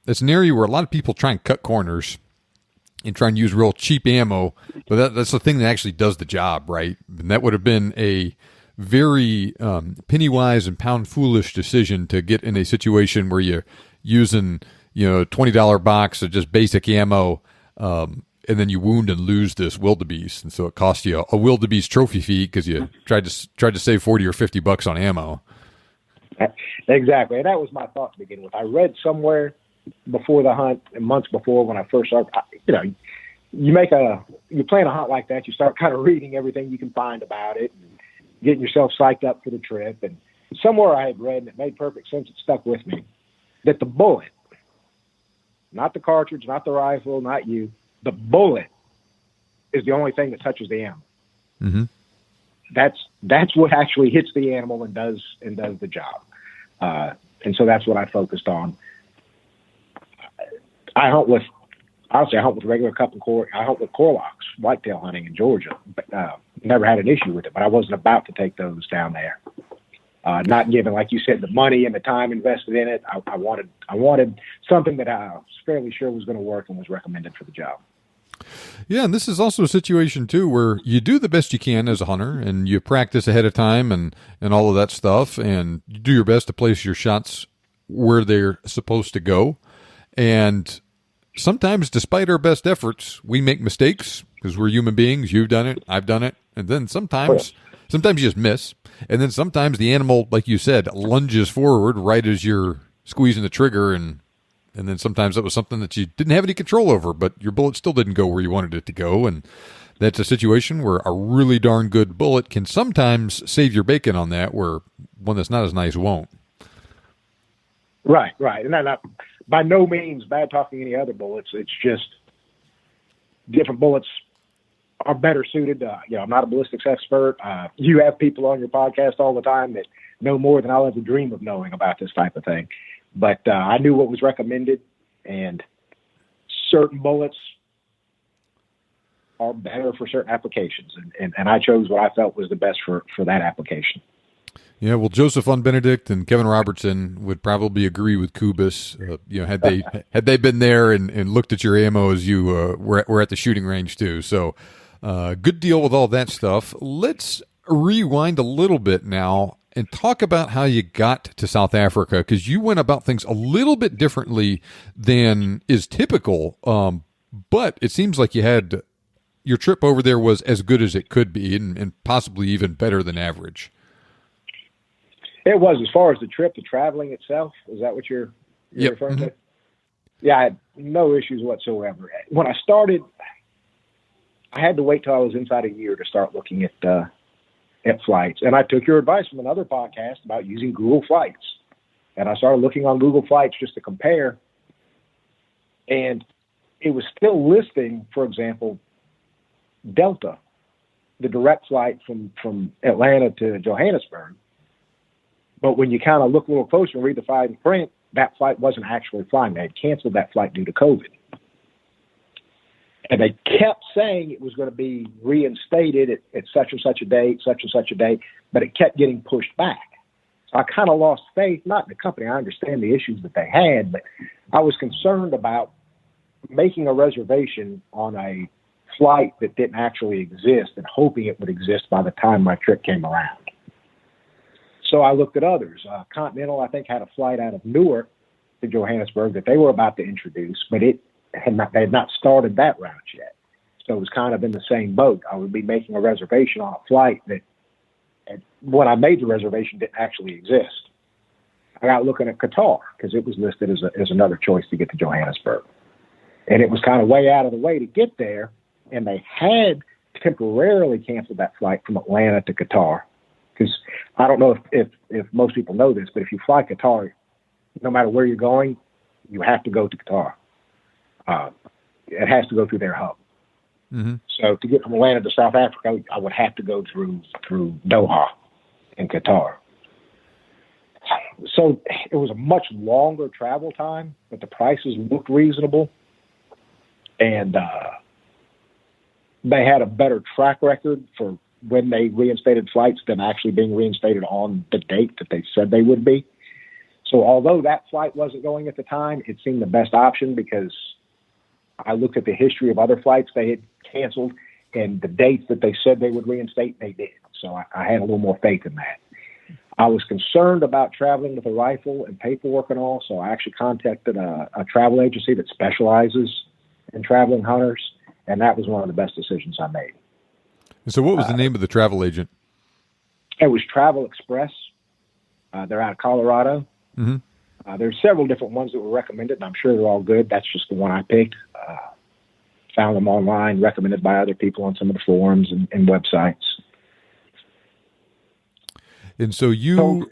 it's an area where a lot of people try and cut corners and try and use real cheap ammo, but that's the thing that actually does the job, right? And that would have been a very penny-wise and pound-foolish decision to get in a situation where you're using $20 box of just basic ammo, and then you wound and lose this wildebeest, and so it cost you a wildebeest trophy fee because you tried to save $40 or $50 on ammo. Exactly, and that was my thought to begin with. I read somewhere before the hunt, and months before when I first started, you plan a hunt like that, you start kind of reading everything you can find about it, and getting yourself psyched up for the trip. And somewhere I had read, and it made perfect sense, it stuck with me, that the bullet, not the cartridge, not the rifle, not you, the bullet is the only thing that touches the animal. Mm-hmm. That's what actually hits the animal and does the job. And so that's what I focused on. I hunt with regular cup and core. I hunt with corelocks, whitetail hunting in Georgia, but never had an issue with it. But I wasn't about to take those down there. not given, like you said, the money and the time invested in it. I wanted something that I was fairly sure was going to work and was recommended for the job. Yeah, and this is also a situation, too, where you do the best you can as a hunter, and you practice ahead of time and all of that stuff, and you do your best to place your shots where they're supposed to go. And sometimes, despite our best efforts, we make mistakes because we're human beings. You've done it. I've done it. And then sometimes you just miss. And then sometimes the animal, like you said, lunges forward right as you're squeezing the trigger, and then sometimes that was something that you didn't have any control over, but your bullet still didn't go where you wanted it to go. And that's a situation where a really darn good bullet can sometimes save your bacon on that, where one that's not as nice won't. Right. And not by no means bad talking any other bullets. It's just different bullets are better suited. I'm not a ballistics expert. You have people on your podcast all the time that know more than I'll ever dream of knowing about this type of thing. But I knew what was recommended, and certain bullets are better for certain applications, and I chose what I felt was the best for that application. Yeah, well, Joseph Von Benedict and Kevin Robertson would probably agree with Kubis. Had they been there and looked at your ammo as you were at the shooting range too. So, good deal with all that stuff. Let's rewind a little bit now and talk about how you got to South Africa, because you went about things a little bit differently than is typical. But it seems like your trip over there was as good as it could be, and possibly even better than average. It was. As far as the trip, the traveling itself, is that what you're referring to? Yeah, I had no issues whatsoever. When I started, I had to wait till I was inside a year to start looking at flights. And I took your advice from another podcast about using Google Flights. And I started looking on Google Flights just to compare. And it was still listing, for example, Delta, the direct flight from Atlanta to Johannesburg. But when you kind of look a little closer and read the fine print, that flight wasn't actually flying. They had canceled that flight due to COVID. And they kept saying it was going to be reinstated at such and such a date, but it kept getting pushed back. So I kind of lost faith, not in the company. I understand the issues that they had, but I was concerned about making a reservation on a flight that didn't actually exist and hoping it would exist by the time my trip came around. So I looked at others. Continental, I think, had a flight out of Newark to Johannesburg that they were about to introduce, but they had not started that route yet. So it was kind of in the same boat. I would be making a reservation on a flight that, when I made the reservation, didn't actually exist. I got looking at Qatar because it was listed as another choice to get to Johannesburg. And it was kind of way out of the way to get there, and they had temporarily canceled that flight from Atlanta to Qatar. Because I don't know if most people know this, but if you fly Qatar, no matter where you're going, you have to go to Qatar. It has to go through their hub. Mm-hmm. So to get from Atlanta to South Africa, I would have to go through Doha in Qatar. So it was a much longer travel time, but the prices looked reasonable. And they had a better track record for when they reinstated flights than actually being reinstated on the date that they said they would be. So although that flight wasn't going at the time, it seemed the best option because I looked at the history of other flights they had canceled and the dates that they said they would reinstate, they did. So I had a little more faith in that. I was concerned about traveling with a rifle and paperwork and all, so I actually contacted a travel agency that specializes in traveling hunters, and that was one of the best decisions I made. So what was the name of the travel agent? It was Travel Express. They're out of Colorado. Mm-hmm. There's several different ones that were recommended, and I'm sure they're all good. That's just the one I picked. Found them online, recommended by other people on some of the forums and websites. And so you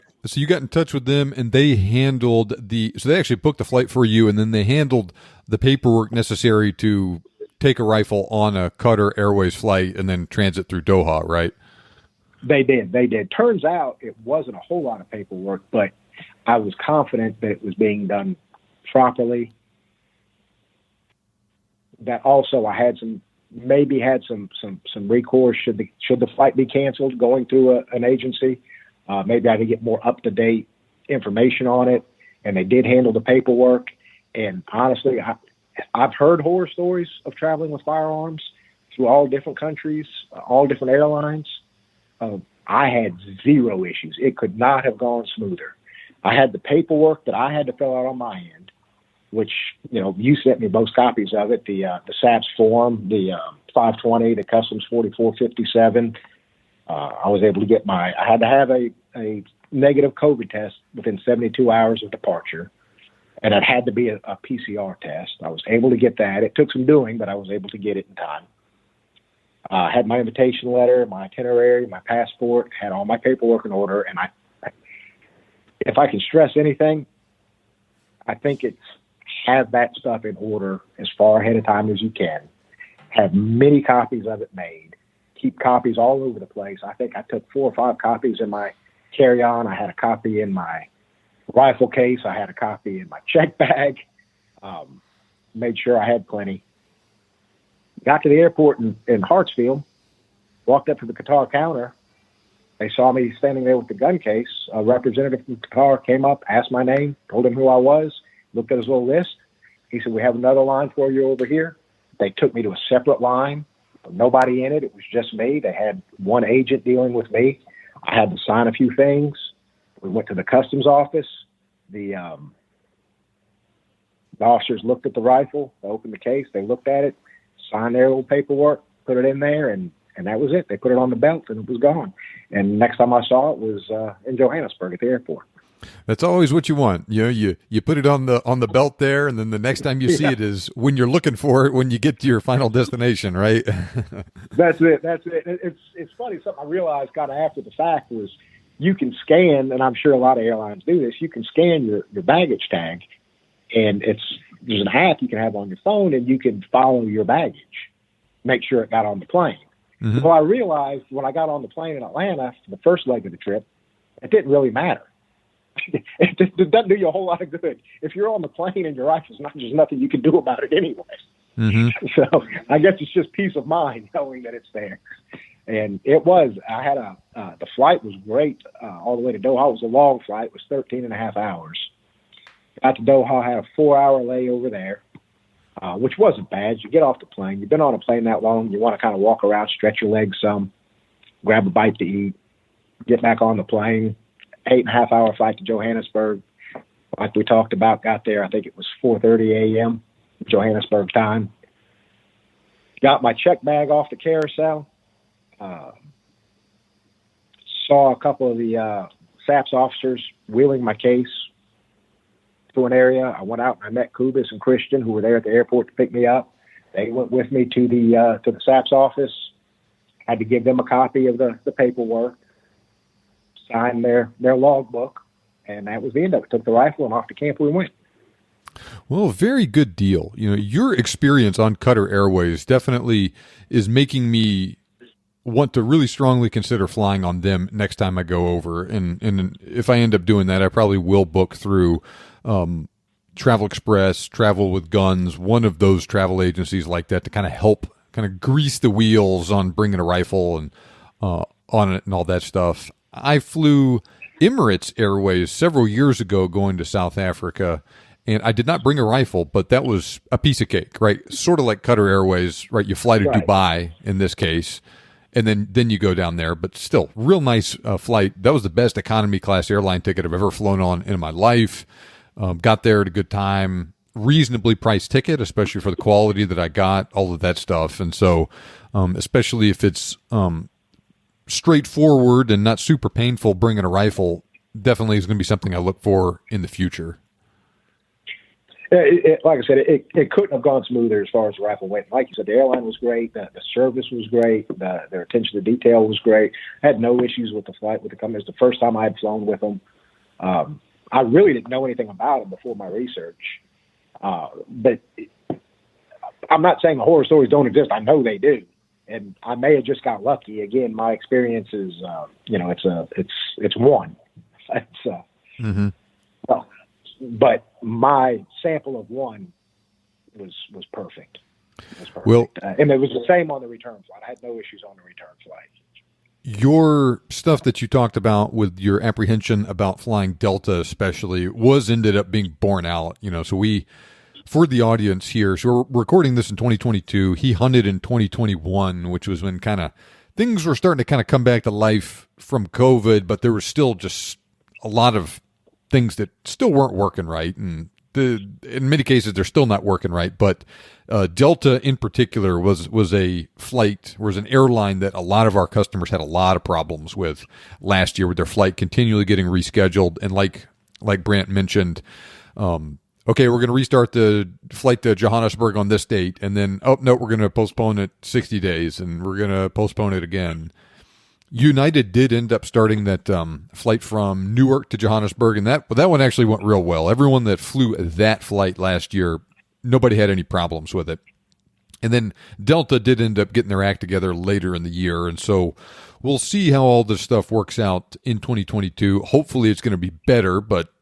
got in touch with them, and they handled so they actually booked the flight for you, and then they handled the paperwork necessary to take a rifle on a Qatar Airways flight and then transit through Doha, right? They did. Turns out it wasn't a whole lot of paperwork, but I was confident that it was being done properly. That also I had some recourse should the flight be canceled going through an agency. maybe I could get more up-to-date information on it. And they did handle the paperwork. And honestly, I've heard horror stories of traveling with firearms through all different countries, all different airlines. I had zero issues. It could not have gone smoother. I had the paperwork that I had to fill out on my end, which, you sent me both copies of it, the SAPS form, the 520, the Customs 4457. I was able to get I had to have a negative COVID test within 72 hours of departure, and it had to be a PCR test. I was able to get that. It took some doing, but I was able to get it in time. I had my invitation letter, my itinerary, my passport, had all my paperwork in order, and if I can stress anything, I think it's have that stuff in order as far ahead of time as you can. Have many copies of it made. Keep copies all over the place. I think I took 4 or 5 copies in my carry-on. I had a copy in my rifle case. I had a copy in my check bag. Made sure I had plenty. Got to the airport in Hartsfield, walked up to the Qatar counter. They saw me standing there with the gun case. A representative from Qatar came up, asked my name, told him who I was, looked at his little list. He said, "We have another line for you over here." They took me to a separate line. Nobody in it. It was just me. They had one agent dealing with me. I had to sign a few things. We went to the customs office. The officers looked at the rifle. They opened the case. They looked at it, signed their little paperwork, put it in there, and that was it. They put it on the belt, and it was gone. And next time I saw it was in Johannesburg at the airport. That's always what you want. You put it on the belt there, and then the next time you see it is when you're looking for it when you get to your final destination, right? That's it. It's funny. Something I realized kind of after the fact was you can scan, and I'm sure a lot of airlines do this. You can scan your baggage tag, and there's an app you can have on your phone, and you can follow your baggage, make sure it got on the plane. Mm-hmm. Well, I realized when I got on the plane in Atlanta for the first leg of the trip, it didn't really matter. It doesn't do you a whole lot of good. If you're on the plane and your rifle's not, there's nothing you can do about it anyway. Mm-hmm. So I guess it's just peace of mind knowing that it's there. And it was. I had the flight was great all the way to Doha. It was a long flight. It was 13 and a half hours. Got to Doha, had a 4-hour layover there, which wasn't bad. You get off the plane. You've been on a plane that long. You want to kind of walk around, stretch your legs some, grab a bite to eat, get back on the plane. 8.5-hour flight to Johannesburg. Like we talked about, got there, I think it was 4:30 a.m. Johannesburg time. Got my check bag off the carousel. Saw a couple of the SAPS officers wheeling my case to an area. I went out and I met Kubis and Christian, who were there at the airport to pick me up. They went with me to the SAPS office. Had to give them a copy of the paperwork. Signed their logbook, and that was the end of it. Took the rifle, and off to camp we went. Well, very good deal. Your experience on Qatar Airways definitely is making me want to really strongly consider flying on them next time I go over. And if I end up doing that, I probably will book through Travel Express, Travel with Guns, one of those travel agencies like that to kind of help kind of grease the wheels on bringing a rifle and on it and all that stuff. I flew Emirates Airways several years ago going to South Africa, and I did not bring a rifle, but that was a piece of cake, right? Sort of like Qatar Airways, right? You fly to Dubai in this case, and then you go down there, but still, real nice flight. That was the best economy class airline ticket I've ever flown on in my life. Got there at a good time, reasonably priced ticket, especially for the quality that I got, all of that stuff. And so, especially if it's straightforward and not super painful, bringing a rifle definitely is going to be something I look for in the future. Like I said, it couldn't have gone smoother as far as the rifle went. Like you said, the airline was great. The service was great. Their attention to detail was great. I had no issues with the flight with the company. It was the first time I had flown with them. I really didn't know anything about them before my research. But I'm not saying the horror stories don't exist. I know they do. And I may have just got lucky. Again, my experience is, it's one. Well, but my sample of one was perfect. It was perfect. Well, and it was the same on the return flight. I had no issues on the return flight. Your stuff that you talked about with your apprehension about flying Delta especially ended up being borne out, so for the audience here, so we're recording this in 2022. He hunted in 2021, which was when kind of things were starting to kind of come back to life from COVID, but there was still just a lot of things that still weren't working right. And in many cases, they're still not working right. But Delta in particular was an airline that a lot of our customers had a lot of problems with last year with their flight continually getting rescheduled. And like Brant mentioned, okay, we're going to restart the flight to Johannesburg on this date. And then, oh, no, we're going to postpone it 60 days and we're going to postpone it again. United did end up starting that flight from Newark to Johannesburg, and that one actually went real well. Everyone that flew that flight last year, nobody had any problems with it. And then Delta did end up getting their act together later in the year, and so we'll see how all this stuff works out in 2022. Hopefully it's going to be better, but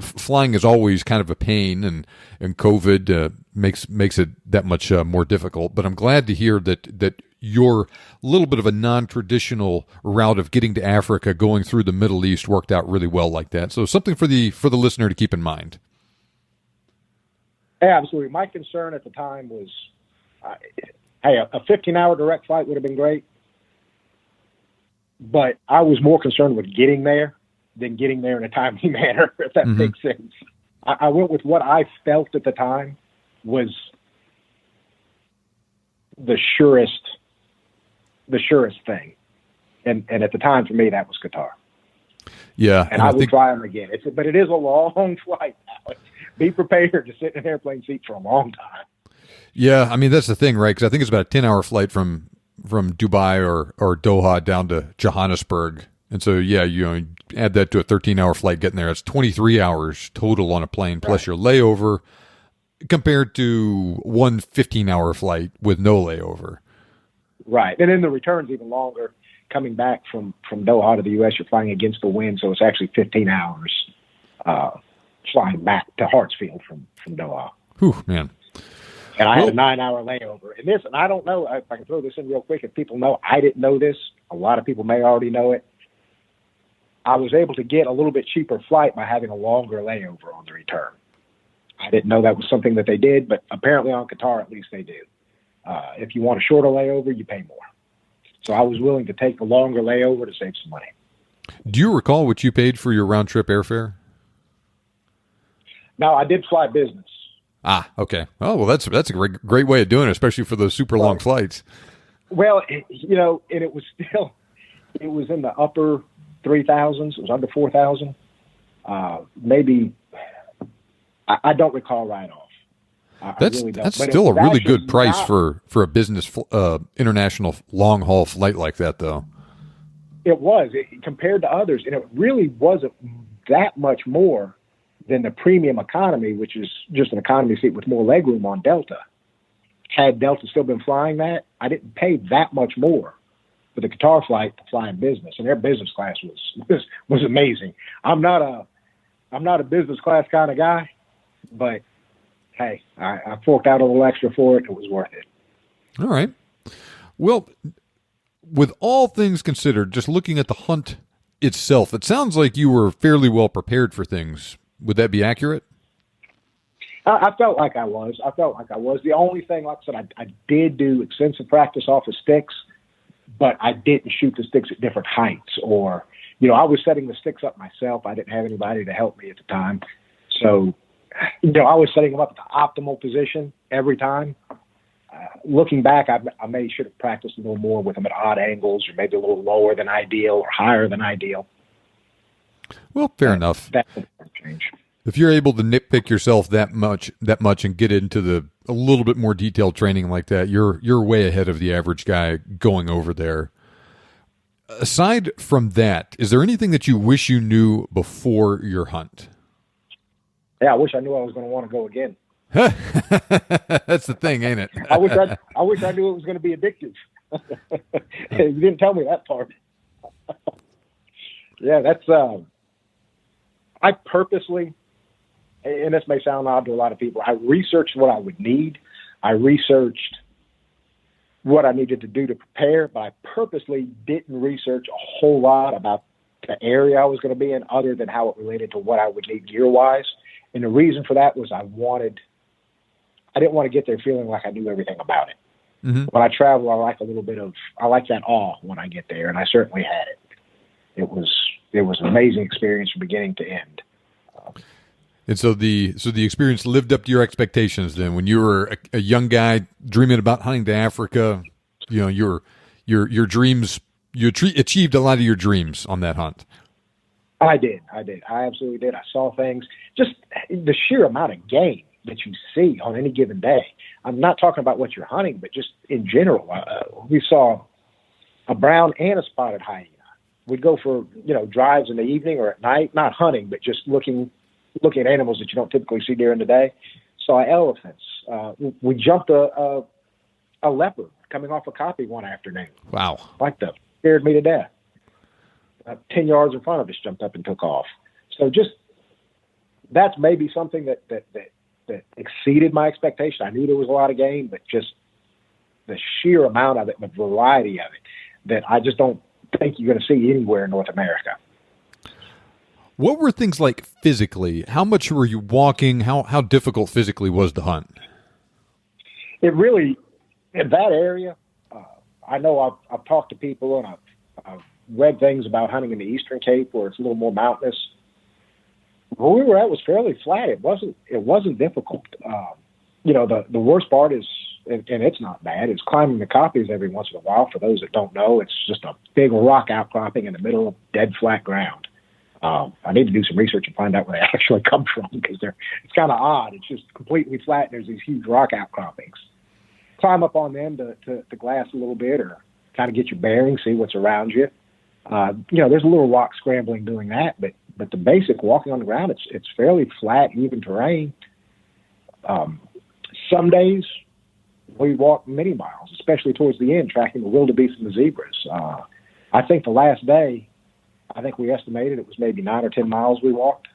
flying is always kind of a pain, and COVID makes it that much more difficult. But I'm glad to hear that your little bit of a non-traditional route of getting to Africa, going through the Middle East, worked out really well like that. So something for the listener to keep in mind. Yeah, absolutely. My concern at the time was, hey, a 15-hour direct flight would have been great, but I was more concerned with getting there than getting there in a timely manner, if that makes sense. I went with what I felt at the time was the surest thing. And at the time, for me, that was Qatar. Yeah. And I would fly them again. But it is a long flight, Alex. Be prepared to sit in an airplane seat for a long time. Yeah, that's the thing, right? Because I think it's about a 10-hour flight from Dubai or Doha down to Johannesburg. And so, yeah, you add that to a 13-hour flight getting there. It's 23 hours total on a plane, plus your layover, compared to one 15-hour flight with no layover. Right. And then the return's even longer. Coming back from Doha to the U.S., you're flying against the wind, so it's actually 15 hours flying back to Hartsfield from Doha. Whew, man. And I had a 9-hour layover. And I don't know, if I can throw this in real quick, if people know, I didn't know this. A lot of people may already know it. I was able to get a little bit cheaper flight by having a longer layover on the return. I didn't know that was something that they did, but apparently on Qatar, at least they do. If you want a shorter layover, you pay more. So I was willing to take the longer layover to save some money. Do you recall what you paid for your round-trip airfare? No, I did fly business. Ah, okay. Oh, well, that's a great way of doing it, especially for those super long flights. Well, and it was in the upper 3,000s. It was under 4,000. Maybe, I don't recall right off. That's still a really good price for a business international long haul flight like that, though. It was compared to others, and it really wasn't that much more than the premium economy, which is just an economy seat with more legroom on Delta. Had Delta still been flying that, I didn't pay that much more for the Qatar flight to fly in business, and their business class was amazing. I'm not a business class kind of guy, but hey, I forked out a little extra for it. It was worth it. All right. Well, with all things considered, just looking at the hunt itself, it sounds like you were fairly well prepared for things. Would that be accurate? I felt like I was. The only thing, like I said, I did do extensive practice off of sticks, but I didn't shoot the sticks at different heights. Or, I was setting the sticks up myself. I didn't have anybody to help me at the time. So, I was setting them up at the optimal position every time. Looking back, I should have practiced a little more with them at odd angles, or maybe a little lower than ideal or higher than ideal. Well, fair enough. That's a change. If you're able to nitpick yourself that much and get into a little bit more detailed training like that, you're way ahead of the average guy going over there. Aside from that, is there anything that you wish you knew before your hunt? Yeah, I wish I knew I was going to want to go again. That's the thing, ain't it? I wish I knew it was going to be addictive. You didn't tell me that part. Yeah, that's. I purposely, and this may sound odd to a lot of people, I researched what I would need. I researched what I needed to do to prepare, but I purposely didn't research a whole lot about the area I was going to be in other than how it related to what I would need gear-wise. And the reason for that was I didn't want to get there feeling like I knew everything about it. Mm-hmm. When I travel, I like that awe when I get there, and I certainly had it. It was an amazing experience from beginning to end. And so the experience lived up to your expectations then. When you were a young guy dreaming about hunting to Africa, your dreams, you achieved a lot of your dreams on that hunt. I did. I absolutely did. I saw things, just the sheer amount of game that you see on any given day. I'm not talking about what you're hunting, but just in general. We saw a brown and a spotted hyena. We'd go for, drives in the evening or at night, not hunting, but just looking at animals that you don't typically see during the day. Saw elephants. We jumped a leopard coming off a copy one afternoon. Wow. Like that. Scared me to death. 10 yards in front of us jumped up and took off. So just, that's maybe something that exceeded my expectation. I knew there was a lot of game, but just the sheer amount of it, the variety of it, that I just don't think you're going to see anywhere in North America. What were things like physically? How much were you walking? How difficult physically was the hunt? It really, in that area, I know I've talked to people and I've read things about hunting in the Eastern Cape where it's a little more mountainous. Where we were at was fairly flat. It wasn't difficult. The worst part is, and it's not bad, is climbing the copies every once in a while. For those that don't know, it's just a big rock outcropping in the middle of dead flat ground. I need to do some research and find out where they actually come from because it's kind of odd. It's just completely flat and there's these huge rock outcroppings. Climb up on them to glass a little bit or kind of get your bearings, see what's around you. There's a little rock scrambling doing that, but the basic walking on the ground, it's fairly flat, even terrain. Some days we walk many miles, especially towards the end, tracking the wildebeest and the zebras. I think the last day, we estimated it was maybe 9 or 10 miles we walked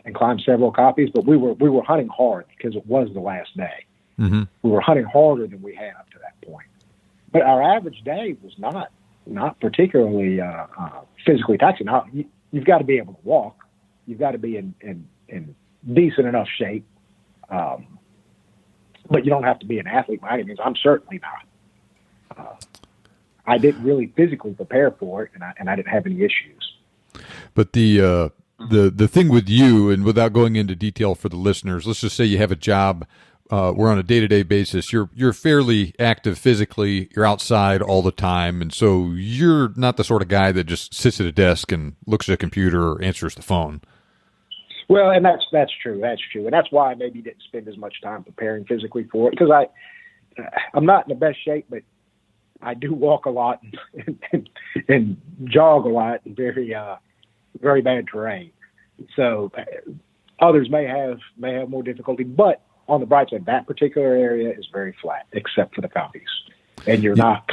and climbed several copies, but we were hunting hard because it was the last day. Mm-hmm. We were hunting harder than we had up to that point. But our average day was not particularly physically taxing. Now, you've got to be able to walk. You've got to be in decent enough shape. But you don't have to be an athlete by any means. I'm certainly not. I didn't really physically prepare for it, and I didn't have any issues. But the thing with you, and without going into detail for the listeners, let's just say you have a job. We're on a day-to-day basis. You're fairly active physically. You're outside all the time, and so you're not the sort of guy that just sits at a desk and looks at a computer or answers the phone. Well, and that's true. That's true, and that's why I maybe didn't spend as much time preparing physically for it because I'm not in the best shape, but I do walk a lot and jog a lot in very bad terrain. So others may have more difficulty, but on the bright side, that particular area is very flat, except for the copies, and you're not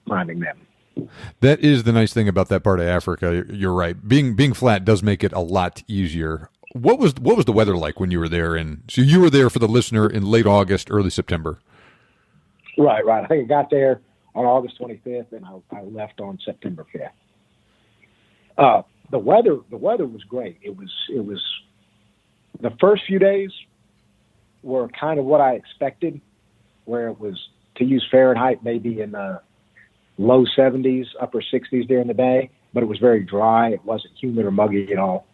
finding them. That is the nice thing about that part of Africa. You're right. Being flat does make it a lot easier. What was the weather like when you were there? And so you were there, for the listener, in late August, early September. Right. I think I got there on August 25th, and I left on September 5th. The weather was great. It was the first few days were kind of what I expected, where it was, to use Fahrenheit, maybe in the low 70s, upper 60s during the day, but it was very dry. It wasn't humid or muggy at all.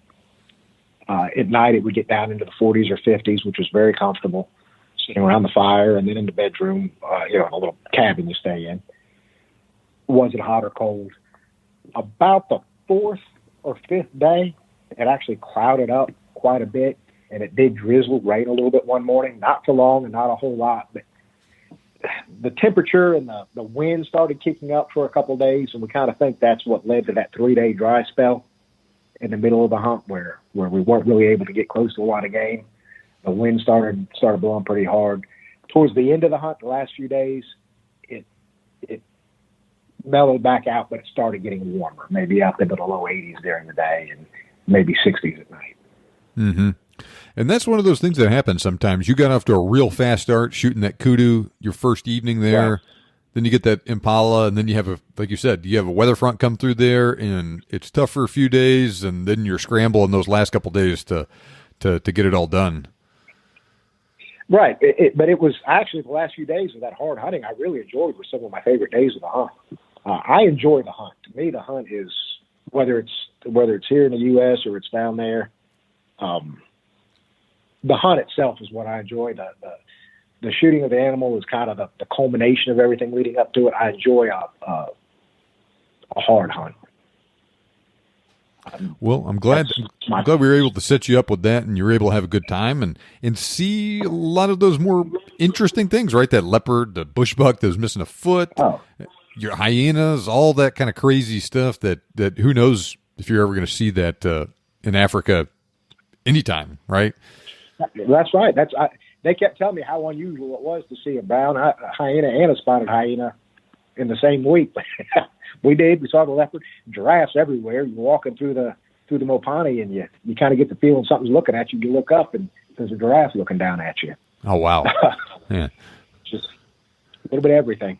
At night, it would get down into the 40s or 50s, which was very comfortable, sitting around the fire and then in the bedroom, in a little cabin you stay in. Was it hot or cold? About the fourth or fifth day, it actually clouded up quite a bit, and it did drizzle, rain a little bit one morning, not for long and not a whole lot, but the temperature and the wind started kicking up for a couple of days, and we kind of think that's what led to that 3-day dry spell in the middle of the hunt where we weren't really able to get close to a lot of game. The wind started blowing pretty hard. Towards the end of the hunt, the last few days, it mellowed back out, but it started getting warmer, maybe up into the low 80s during the day and maybe 60s at night. Mm-hmm. And that's one of those things that happens sometimes. You got off to a real fast start shooting that kudu your first evening there. Then you get that Impala, and then you have like you said, you have a weather front come through there, and it's tough for a few days, and then you're scrambling those last couple days to get it all done. Right. But it was actually the last few days of that hard hunting I really enjoyed were some of my favorite days of the hunt. I enjoy the hunt. To me, the hunt is, whether it's here in the U.S. or it's down there, the hunt itself is what I enjoy. The shooting of the animal is kind of the culmination of everything leading up to it. I enjoy a hard hunt. Well, I'm glad we were able to set you up with that, and you were able to have a good time and see a lot of those more interesting things, right? That leopard, the bushbuck that was missing a foot, your hyenas, all that kind of crazy stuff that who knows if you're ever going to see that in Africa anytime, right? That's right. They kept telling me how unusual it was to see a brown hyena and a spotted hyena in the same week. We did. We saw the leopard, giraffes everywhere. You're walking through the Mopani, and you kind of get the feeling something's looking at you. You look up, and there's a giraffe looking down at you. Oh, wow. Yeah. Just a little bit of everything.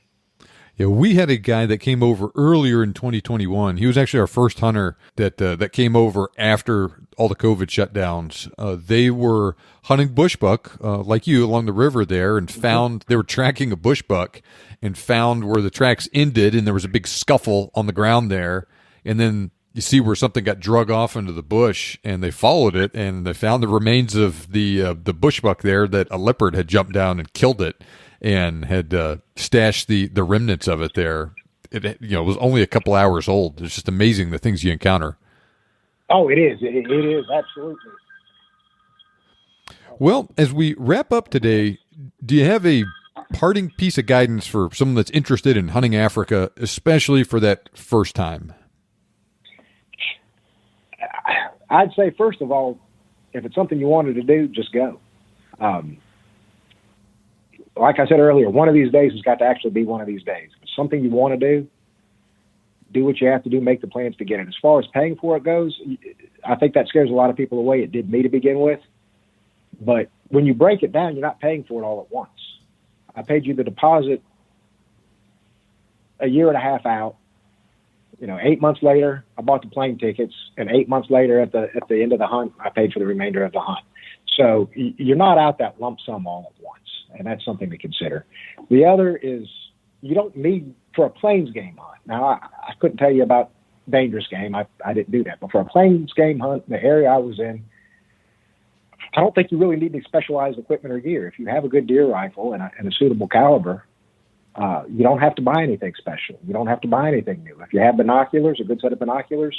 Yeah, we had a guy that came over earlier in 2021. He was actually our first hunter that came over after all the COVID shutdowns. They were hunting bushbuck, like you, along the river there, and found they were tracking a bushbuck and found where the tracks ended, and there was a big scuffle on the ground there. And then you see where something got drug off into the bush, and they followed it, and they found the remains of the bushbuck there that a leopard had jumped down and killed it, and had stashed the remnants of it there. It was only a couple hours old. It's just amazing the things you encounter. Oh, it is. It is, absolutely. Well, as we wrap up today, do you have a parting piece of guidance for someone that's interested in hunting Africa, especially for that first time? I'd say, first of all, if it's something you wanted to do, just go. Like I said earlier, one of these days has got to actually be one of these days. If it's something you want to do what you have to do, make the plans to get it. As far as paying for it goes, I think that scares a lot of people away. It did me to begin with. But when you break it down, you're not paying for it all at once. I paid you the deposit a year and a half out. 8 months later, I bought the plane tickets, and 8 months later at the end of the hunt, I paid for the remainder of the hunt. So you're not out that lump sum all at once, and that's something to consider. The other is you don't need, for a plains game hunt. Now, I couldn't tell you about dangerous game. I didn't do that. But for a plains game hunt, the area I was in, I don't think you really need any specialized equipment or gear. If you have a good deer rifle and a suitable caliber, you don't have to buy anything special. You don't have to buy anything new. If you have binoculars, a good set of binoculars,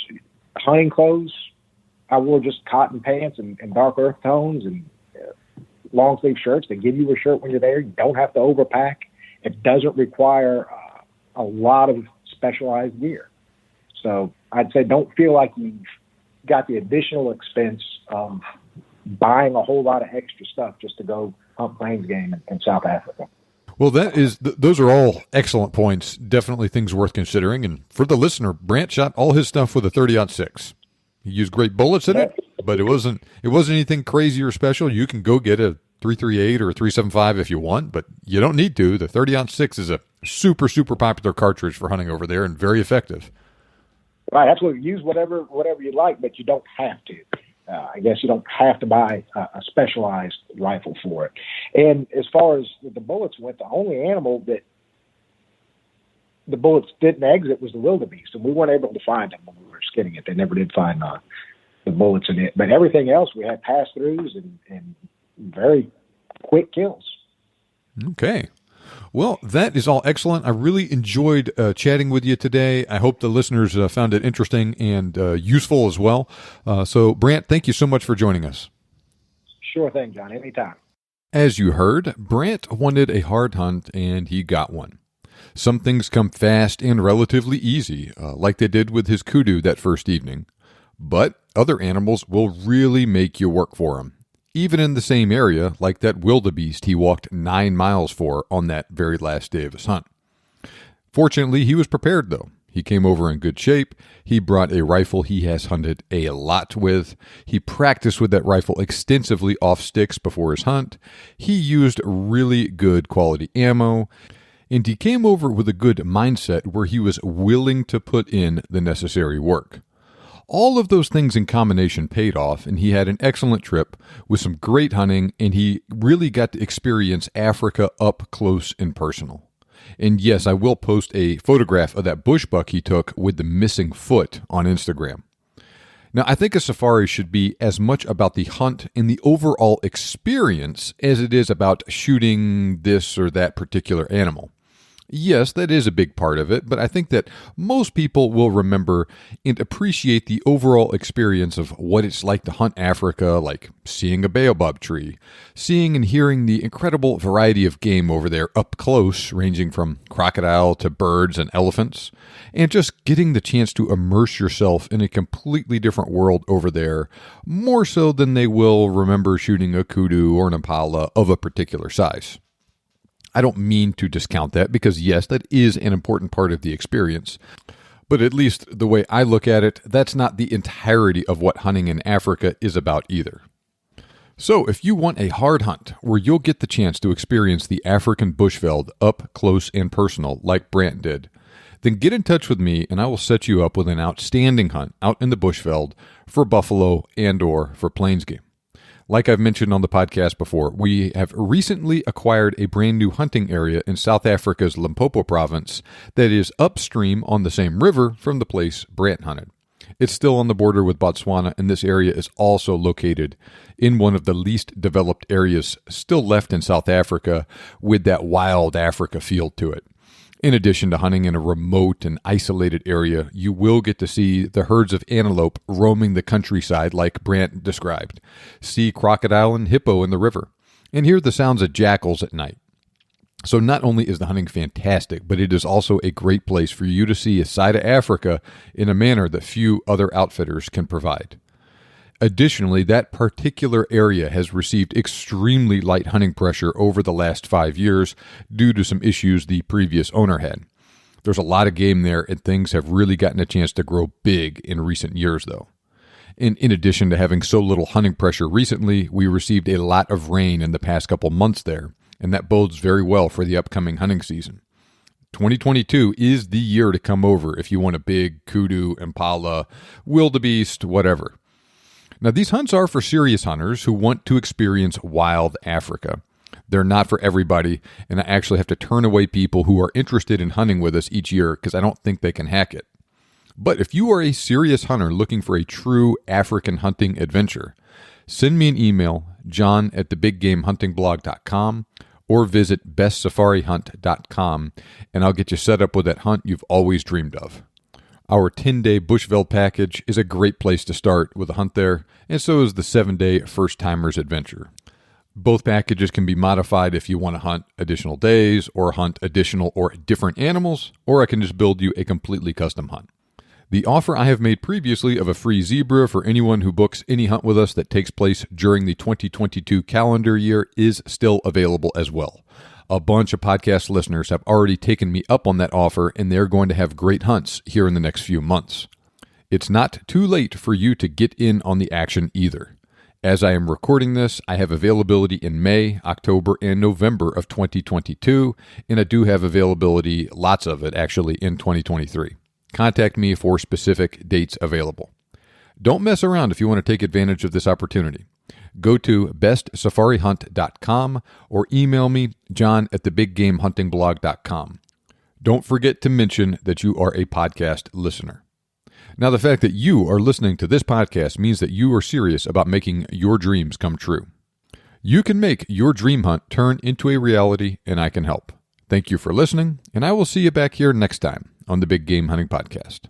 hunting clothes, I wore just cotton pants and dark earth tones and long sleeve shirts. They give you a shirt when you're there. You don't have to overpack. It doesn't require a lot of specialized gear. So I'd say don't feel like you've got the additional expense of buying a whole lot of extra stuff just to go hunt plains game in South Africa. Well, those are all excellent points. Definitely things worth considering. And for the listener, Brant shot all his stuff with a 30-06. He used great bullets in it, but it wasn't anything crazy or special. You can go get a 338 or a 375 if you want, but you don't need to. The 30-06 is a super, super popular cartridge for hunting over there and very effective. Right, absolutely. Use whatever you like, but you don't have to. I guess you don't have to buy a specialized rifle for it. And as far as the bullets went, the only animal that the bullets didn't exit was the wildebeest, and we weren't able to find them when we were skinning it. They never did find the bullets in it. But everything else, we had pass-throughs and very quick kills. Okay. Well, that is all excellent. I really enjoyed chatting with you today. I hope the listeners found it interesting and useful as well. So, Brant, thank you so much for joining us. Sure thing, John. Anytime. As you heard, Brant wanted a hard hunt, and he got one. Some things come fast and relatively easy, like they did with his kudu that first evening. But other animals will really make you work for them. Even in the same area, like that wildebeest he walked 9 miles for on that very last day of his hunt. Fortunately, he was prepared, though. He came over in good shape. He brought a rifle he has hunted a lot with. He practiced with that rifle extensively off sticks before his hunt. He used really good quality ammo. And he came over with a good mindset where he was willing to put in the necessary work. All of those things in combination paid off, and he had an excellent trip with some great hunting, and he really got to experience Africa up close and personal. And yes, I will post a photograph of that bush buck he took with the missing foot on Instagram. Now, I think a safari should be as much about the hunt and the overall experience as it is about shooting this or that particular animal. Yes, that is a big part of it, but I think that most people will remember and appreciate the overall experience of what it's like to hunt Africa, like seeing a baobab tree, seeing and hearing the incredible variety of game over there up close, ranging from crocodile to birds and elephants, and just getting the chance to immerse yourself in a completely different world over there, more so than they will remember shooting a kudu or an impala of a particular size. I don't mean to discount that because, yes, that is an important part of the experience. But at least the way I look at it, that's not the entirety of what hunting in Africa is about either. So if you want a hard hunt where you'll get the chance to experience the African bushveld up close and personal like Brant did, then get in touch with me and I will set you up with an outstanding hunt out in the bushveld for buffalo and or for plains game. Like I've mentioned on the podcast before, we have recently acquired a brand new hunting area in South Africa's Limpopo province that is upstream on the same river from the place Brant hunted. It's still on the border with Botswana, and this area is also located in one of the least developed areas still left in South Africa with that wild Africa feel to it. In addition to hunting in a remote and isolated area, you will get to see the herds of antelope roaming the countryside like Brant described, see crocodile and hippo in the river, and hear the sounds of jackals at night. So not only is the hunting fantastic, but it is also a great place for you to see a side of Africa in a manner that few other outfitters can provide. Additionally, that particular area has received extremely light hunting pressure over the last 5 years due to some issues the previous owner had. There's a lot of game there, and things have really gotten a chance to grow big in recent years, though. And in addition to having so little hunting pressure recently, we received a lot of rain in the past couple months there, and that bodes very well for the upcoming hunting season. 2022 is the year to come over if you want a big kudu, impala, wildebeest, whatever. Now, these hunts are for serious hunters who want to experience wild Africa. They're not for everybody, and I actually have to turn away people who are interested in hunting with us each year because I don't think they can hack it. But if you are a serious hunter looking for a true African hunting adventure, send me an email, john@thebiggamehuntingblog.com, or visit bestsafarihunt.com, and I'll get you set up with that hunt you've always dreamed of. Our 10-day Bushveld package is a great place to start with a hunt there, and so is the 7-day First Timers Adventure. Both packages can be modified if you want to hunt additional days or hunt additional or different animals, or I can just build you a completely custom hunt. The offer I have made previously of a free zebra for anyone who books any hunt with us that takes place during the 2022 calendar year is still available as well. A bunch of podcast listeners have already taken me up on that offer, and they're going to have great hunts here in the next few months. It's not too late for you to get in on the action either. As I am recording this, I have availability in May, October, and November of 2022, and I do have availability, lots of it actually, in 2023. Contact me for specific dates available. Don't mess around if you want to take advantage of this opportunity. Go to bestsafarihunt.com or email me, john@thebiggamehuntingblog.com. Don't forget to mention that you are a podcast listener. Now, the fact that you are listening to this podcast means that you are serious about making your dreams come true. You can make your dream hunt turn into a reality, and I can help. Thank you for listening, and I will see you back here next time on the Big Game Hunting Podcast.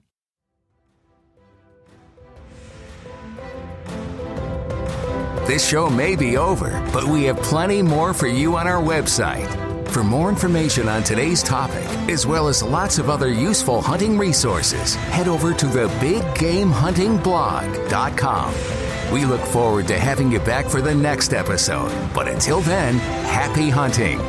This show may be over, but we have plenty more for you on our website. For more information on today's topic, as well as lots of other useful hunting resources, head over to thebiggamehuntingblog.com. We look forward to having you back for the next episode. But until then, happy hunting.